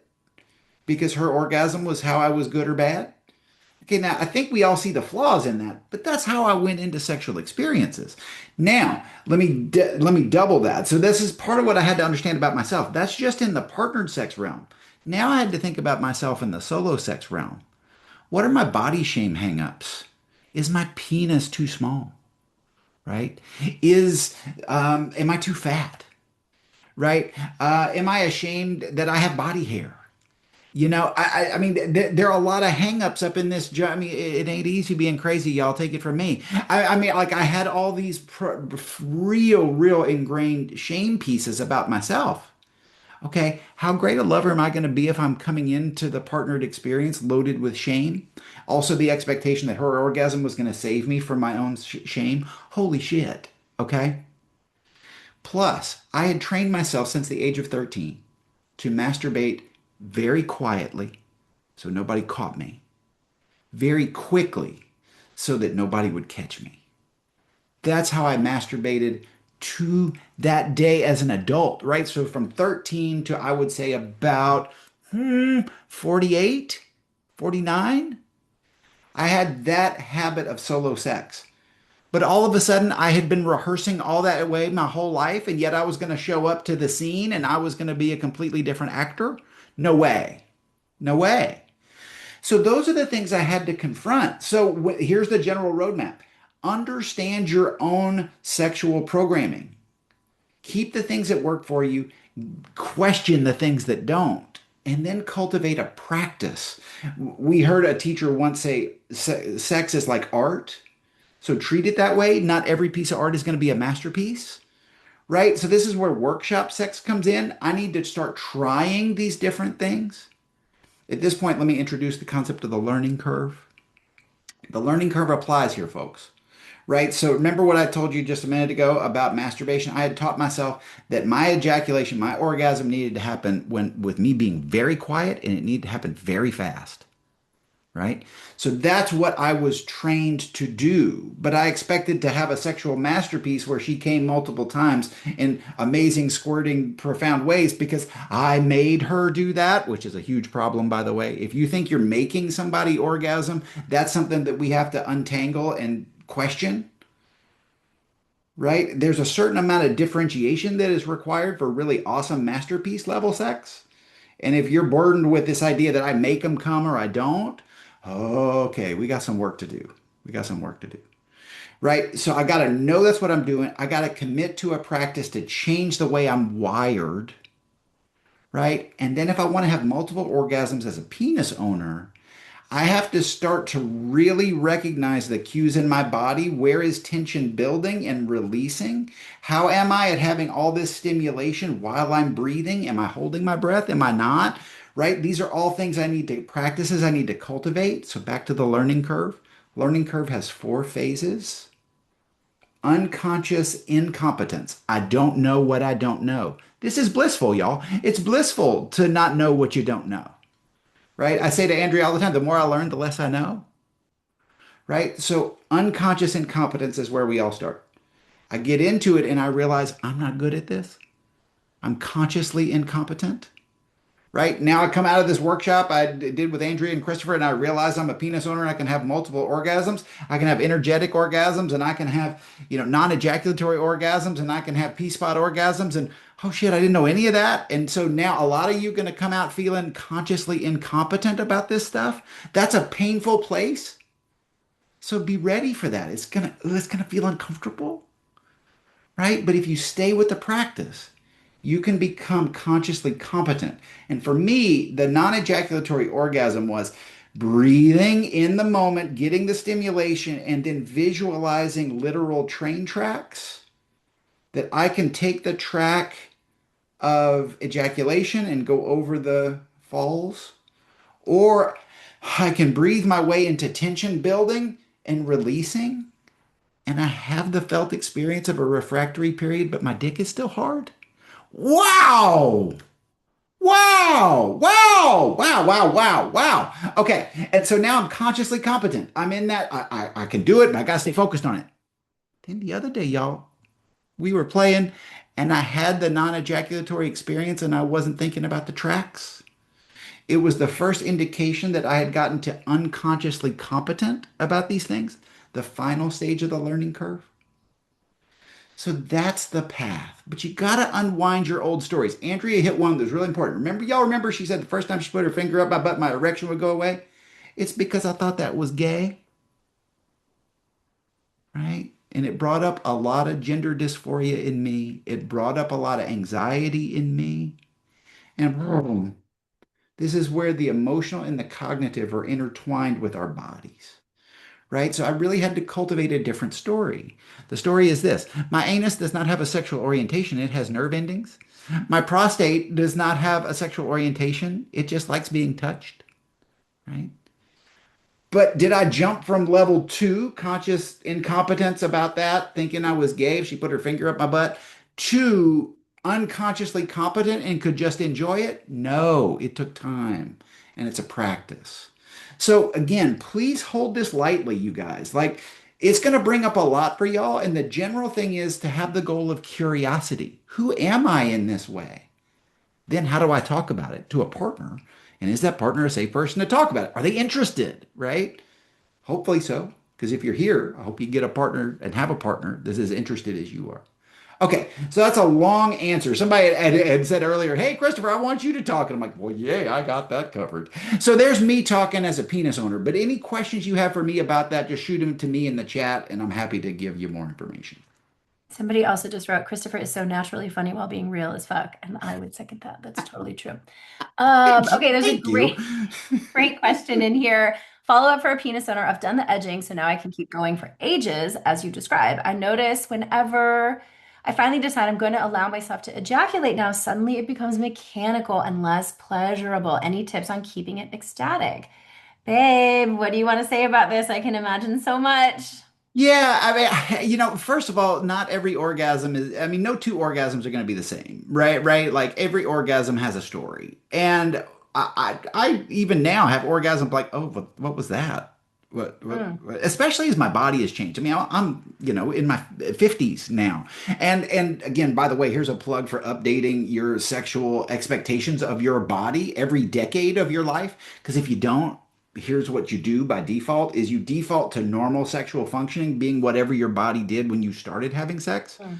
because her orgasm was how I was good or bad. Okay, now I think we all see the flaws in that, but that's how I went into sexual experiences. Now, let me double that. So this is part of what I had to understand about myself. That's just in the partnered sex realm. Now I had to think about myself in the solo sex realm. What are my body shame hangups? Is my penis too small? Right? Is am I too fat? Right? Am I ashamed that I have body hair? I mean, there are a lot of hangups up in this job. I mean, it ain't easy being crazy, y'all. Take it from me. I mean, like I had all these real ingrained shame pieces about myself. Okay, how great a lover am I going to be if I'm coming into the partnered experience loaded with shame? Also, the expectation that her orgasm was going to save me from my own shame. Holy shit. Okay. Plus, I had trained myself since the age of 13 to masturbate very quietly so nobody caught me, very quickly so that nobody would catch me. That's how I masturbated to that day as an adult, right? So from 13 to I would say about 48, 49, I had that habit of solo sex. But all of a sudden, I had been rehearsing all that way my whole life, and yet I was going to show up to the scene and I was going to be a completely different actor? No way. No way. So those are the things I had to confront. So here's the general roadmap. Understand your own sexual programming. Keep the things that work for you, question the things that don't, and then cultivate a practice. We heard a teacher once say sex is like art. So treat it that way. Not every piece of art is going to be a masterpiece, right? So this is where workshop sex comes in. I need to start trying these different things. At this point, let me introduce the concept of the learning curve. The learning curve applies here, folks. Right? So remember what I told you just a minute ago about masturbation? I had taught myself that my ejaculation, my orgasm needed to happen when with me being very quiet and it needed to happen very fast. Right? So that's what I was trained to do. But I expected to have a sexual masterpiece where she came multiple times in amazing, squirting, profound ways because I made her do that, which is a huge problem, by the way. If you think you're making somebody orgasm, that's something that we have to untangle and question, right? There's a certain amount of differentiation that is required for really awesome masterpiece level sex. And if you're burdened with this idea that I make them come or I don't, okay, we got some work to do. We got some work to do. Right? So I got to know that's what I'm doing. I got to commit to a practice to change the way I'm wired. Right? And then if I want to have multiple orgasms as a penis owner, I have to start to really recognize the cues in my body. Where is tension building and releasing? How am I at having all this stimulation while I'm breathing? Am I holding my breath? Am I not? Right? These are all things I need to practices I need to cultivate. So back to the learning curve. Learning curve has 4 phases. Unconscious incompetence. I don't know what I don't know. This is blissful, y'all. It's blissful to not know what you don't know, right? I say to Andrea all the time, the more I learn, the less I know, right? So unconscious incompetence is where we all start. I get into it and I realize I'm not good at this. I'm consciously incompetent, right? Now I come out of this workshop I did with Andrea and Christopher and I realize I'm a penis owner and I can have multiple orgasms. I can have energetic orgasms and I can have, non-ejaculatory orgasms and I can have P-spot orgasms and oh shit, I didn't know any of that. And so now a lot of you are going to come out feeling consciously incompetent about this stuff. That's a painful place. So be ready for that. It's gonna feel uncomfortable, right? But if you stay with the practice, you can become consciously competent. And for me, the non-ejaculatory orgasm was breathing in the moment, getting the stimulation, and then visualizing literal train tracks that I can take the track of ejaculation and go over the falls, or I can breathe my way into tension building and releasing. and I have the felt experience of a refractory period, but my dick is still hard. Wow! Wow! Wow! Wow! Wow! Wow! Wow! Okay, and so now I'm consciously competent. I'm in that. I can do it, but I gotta stay focused on it. Then the other day, y'all, we were playing, and I had the non-ejaculatory experience, and I wasn't thinking about the tracks. It was the first indication that I had gotten to unconsciously competent about these things, the final stage of the learning curve. So that's the path. But you got to unwind your old stories. Andrea hit one that was really important. Remember she said the first time she put her finger up my butt, my erection would go away? It's because I thought that was gay, right? And it brought up a lot of gender dysphoria in me. It brought up a lot of anxiety in me. And this is where the emotional and the cognitive are intertwined with our bodies, right? So I really had to cultivate a different story. The story is this: my anus does not have a sexual orientation, it has nerve endings. My prostate does not have a sexual orientation, it just likes being touched, right? But did I jump from level two, conscious incompetence about that, thinking I was gay if she put her finger up my butt, to unconsciously competent and could just enjoy it? No, it took time and it's a practice. So again, please hold this lightly, you guys. Like, it's going to bring up a lot for y'all. And the general thing is to have the goal of curiosity. Who am I in this way? Then how do I talk about it to a partner? And is that partner a safe person to talk about it? Are they interested? Right? Hopefully so. Because if you're here, I hope you get a partner and have a partner that's as interested as you are. Okay, so that's a long answer. Somebody had said earlier, "Hey, Christopher, I want you to talk." And I'm like, "Well, yeah, I got that covered." So there's me talking as a penis owner. But any questions you have for me about that, just shoot them to me in the chat, and I'm happy to give you more information. Somebody also just wrote, Christopher is so naturally funny while being real as fuck. And I would second that. That's totally true. Thank you. Okay, there's a Thank you. great question in here. Follow up for a penis owner. I've done the edging, so now I can keep going for ages, as you describe. I notice whenever I finally decide I'm going to allow myself to ejaculate now, suddenly it becomes mechanical and less pleasurable. Any tips on keeping it ecstatic? Babe, what do you want to say about this? I can imagine so much. Yeah, I mean, first of all, not every orgasm is, I mean, no two orgasms are going to be the same, right? Right? Like every orgasm has a story. And I even now have orgasms like, oh, what was that? Mm. Especially as my body has changed. I mean, I'm in my 50s now. And again, by the way, here's a plug for updating your sexual expectations of your body every decade of your life. Because if you don't, here's what you do by default is you default to normal sexual functioning being whatever your body did when you started having sex. Mm.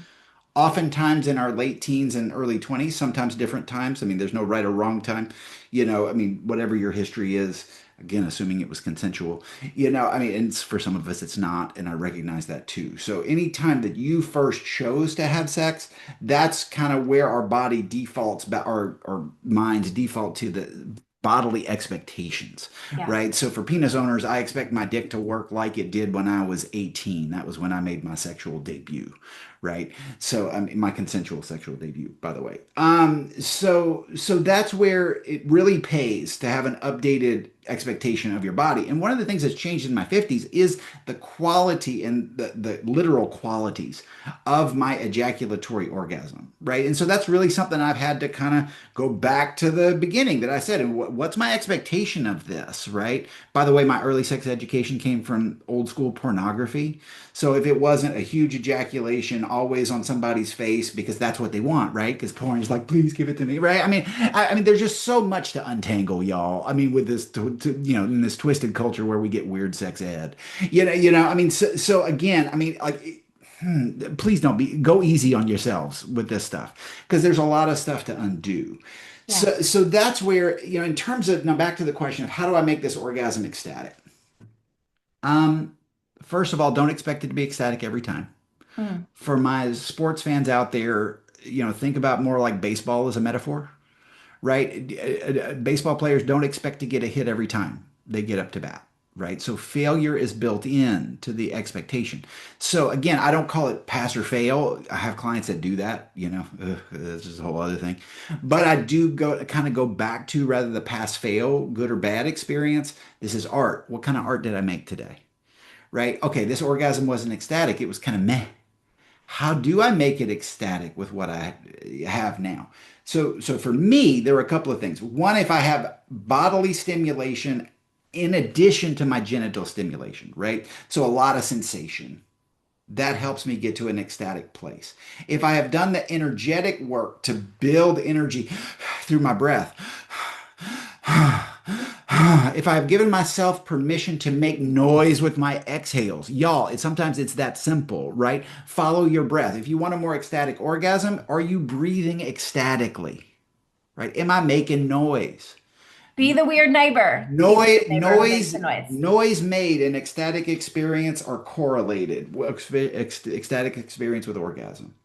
Oftentimes in our late teens and early 20s, sometimes different times. I mean, there's no right or wrong time. I mean, whatever your history is, again, assuming it was consensual, I mean, and for some of us, it's not. And I recognize that too. So anytime that you first chose to have sex, that's kind of where our body defaults, our minds default to the bodily expectations, Yeah. right? So for penis owners, I expect my dick to work like it did when I was 18. That was when I made my sexual debut, right? So I mean, my consensual sexual debut, by the way. So that's where it really pays to have an updated expectation of your body. And one of the things that's changed in my 50s is the quality and the literal qualities of my ejaculatory orgasm, right? And so that's really something I've had to kind of go back to the beginning that I said, and what's my expectation of this, right? By the way, my early sex education came from old school pornography. So if it wasn't a huge ejaculation always on somebody's face because that's what they want, right? Because porn is like, please give it to me, right? I mean, there's just so much to untangle, y'all. I mean, with this, in this twisted culture where we get weird sex ed, I mean, so again, I mean, like, please don't go easy on yourselves with this stuff because there's a lot of stuff to undo. Yeah. So that's where, in terms of now back to the question of how do I make this orgasm ecstatic? Um, First of all, don't expect it to be ecstatic every time. Mm. For my sports fans out there, think about more like baseball as a metaphor, right? Baseball players don't expect to get a hit every time they get up to bat, right? So failure is built in to the expectation. So again, I don't call it pass or fail. I have clients that do that, this is a whole other thing. But I do go back to rather the pass fail, good or bad experience. This is art. What kind of art did I make today? right? Okay, this orgasm wasn't ecstatic, it was kind of meh. How do I make it ecstatic with what I have now? So for me, there are a couple of things. One, if I have bodily stimulation in addition to my genital stimulation, right? So a lot of sensation. That helps me get to an ecstatic place. If I have done the energetic work to build energy through my breath, if I have given myself permission to make noise with my exhales, y'all, sometimes it's that simple, right? Follow your breath. If you want a more ecstatic orgasm, are you breathing ecstatically, right? Am I making noise? Be the weird neighbor. Be the Noise, weird neighbor who makes noise, the noise. noise made and ecstatic experience are correlated. Ecstatic experience with orgasm,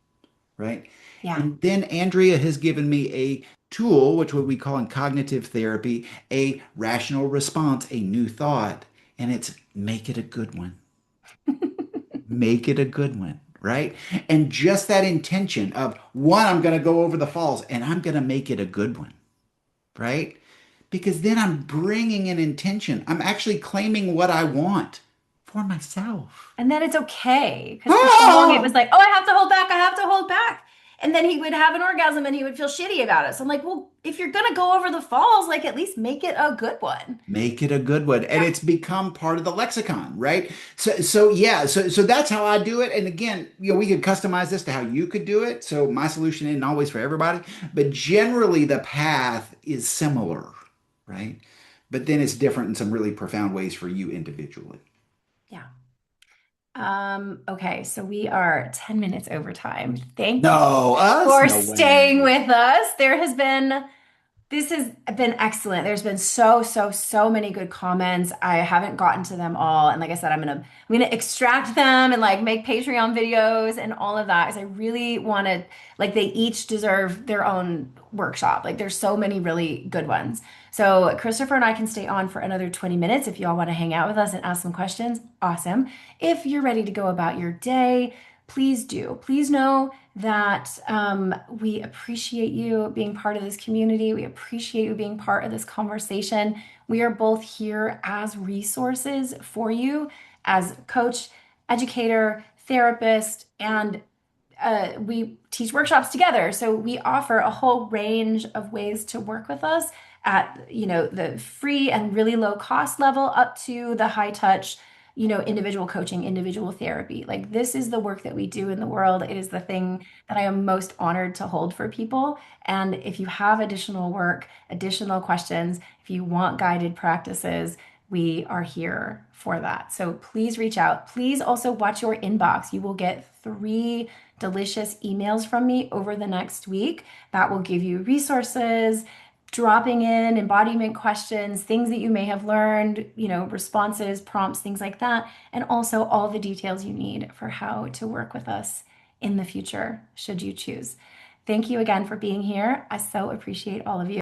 right? Yeah. And then Andrea has given me a tool, which what we call in cognitive therapy, a rational response, a new thought, and it's make it a good one. Make it a good one, right? And just that intention of one, I'm going to go over the falls and I'm going to make it a good one, right? Because then I'm bringing an intention. I'm actually claiming what I want for myself. And then it's okay. Because for so long it was Ah! like, oh, I have to hold back. I have to hold back. And then he would have an orgasm and he would feel shitty about it. So I'm like, well, if you're going to go over the falls, like at least make it a good one. Make it a good one. And Yeah. it's become part of the lexicon, right? So that's how I do it. And again, we could customize this to how you could do it. So my solution isn't always for everybody, but generally the path is similar, right? But then it's different in some really profound ways for you individually. Yeah. Okay, so we are 10 minutes over time. Thank you No, us? for No staying way. with us. This has been excellent. There's been so many good comments. I haven't gotten to them all. And like I said, I'm gonna extract them and like make Patreon videos and all of that. Because I really wanted, like, they each deserve their own workshop. Like there's so many really good ones. So Christopher and I can stay on for another 20 minutes if you all want to hang out with us and ask some questions. Awesome. If you're ready to go about your day, please do. Please know that we appreciate you being part of this community. We appreciate you being part of this conversation. We are both here as resources for you, as coach, educator, therapist, and we teach workshops together. So we offer a whole range of ways to work with us at, the free and really low cost level up to the high touch, individual coaching, individual therapy. Like this is the work that we do in the world. It is the thing that I am most honored to hold for people. And if you have additional work, additional questions, if you want guided practices, we are here for that. So please reach out. Please also watch your inbox. You will get 3 delicious emails from me over the next week that will give you resources, dropping in embodiment questions, things that you may have learned, responses, prompts, things like that, and also all the details you need for how to work with us in the future, should you choose. Thank you again for being here. I so appreciate all of you.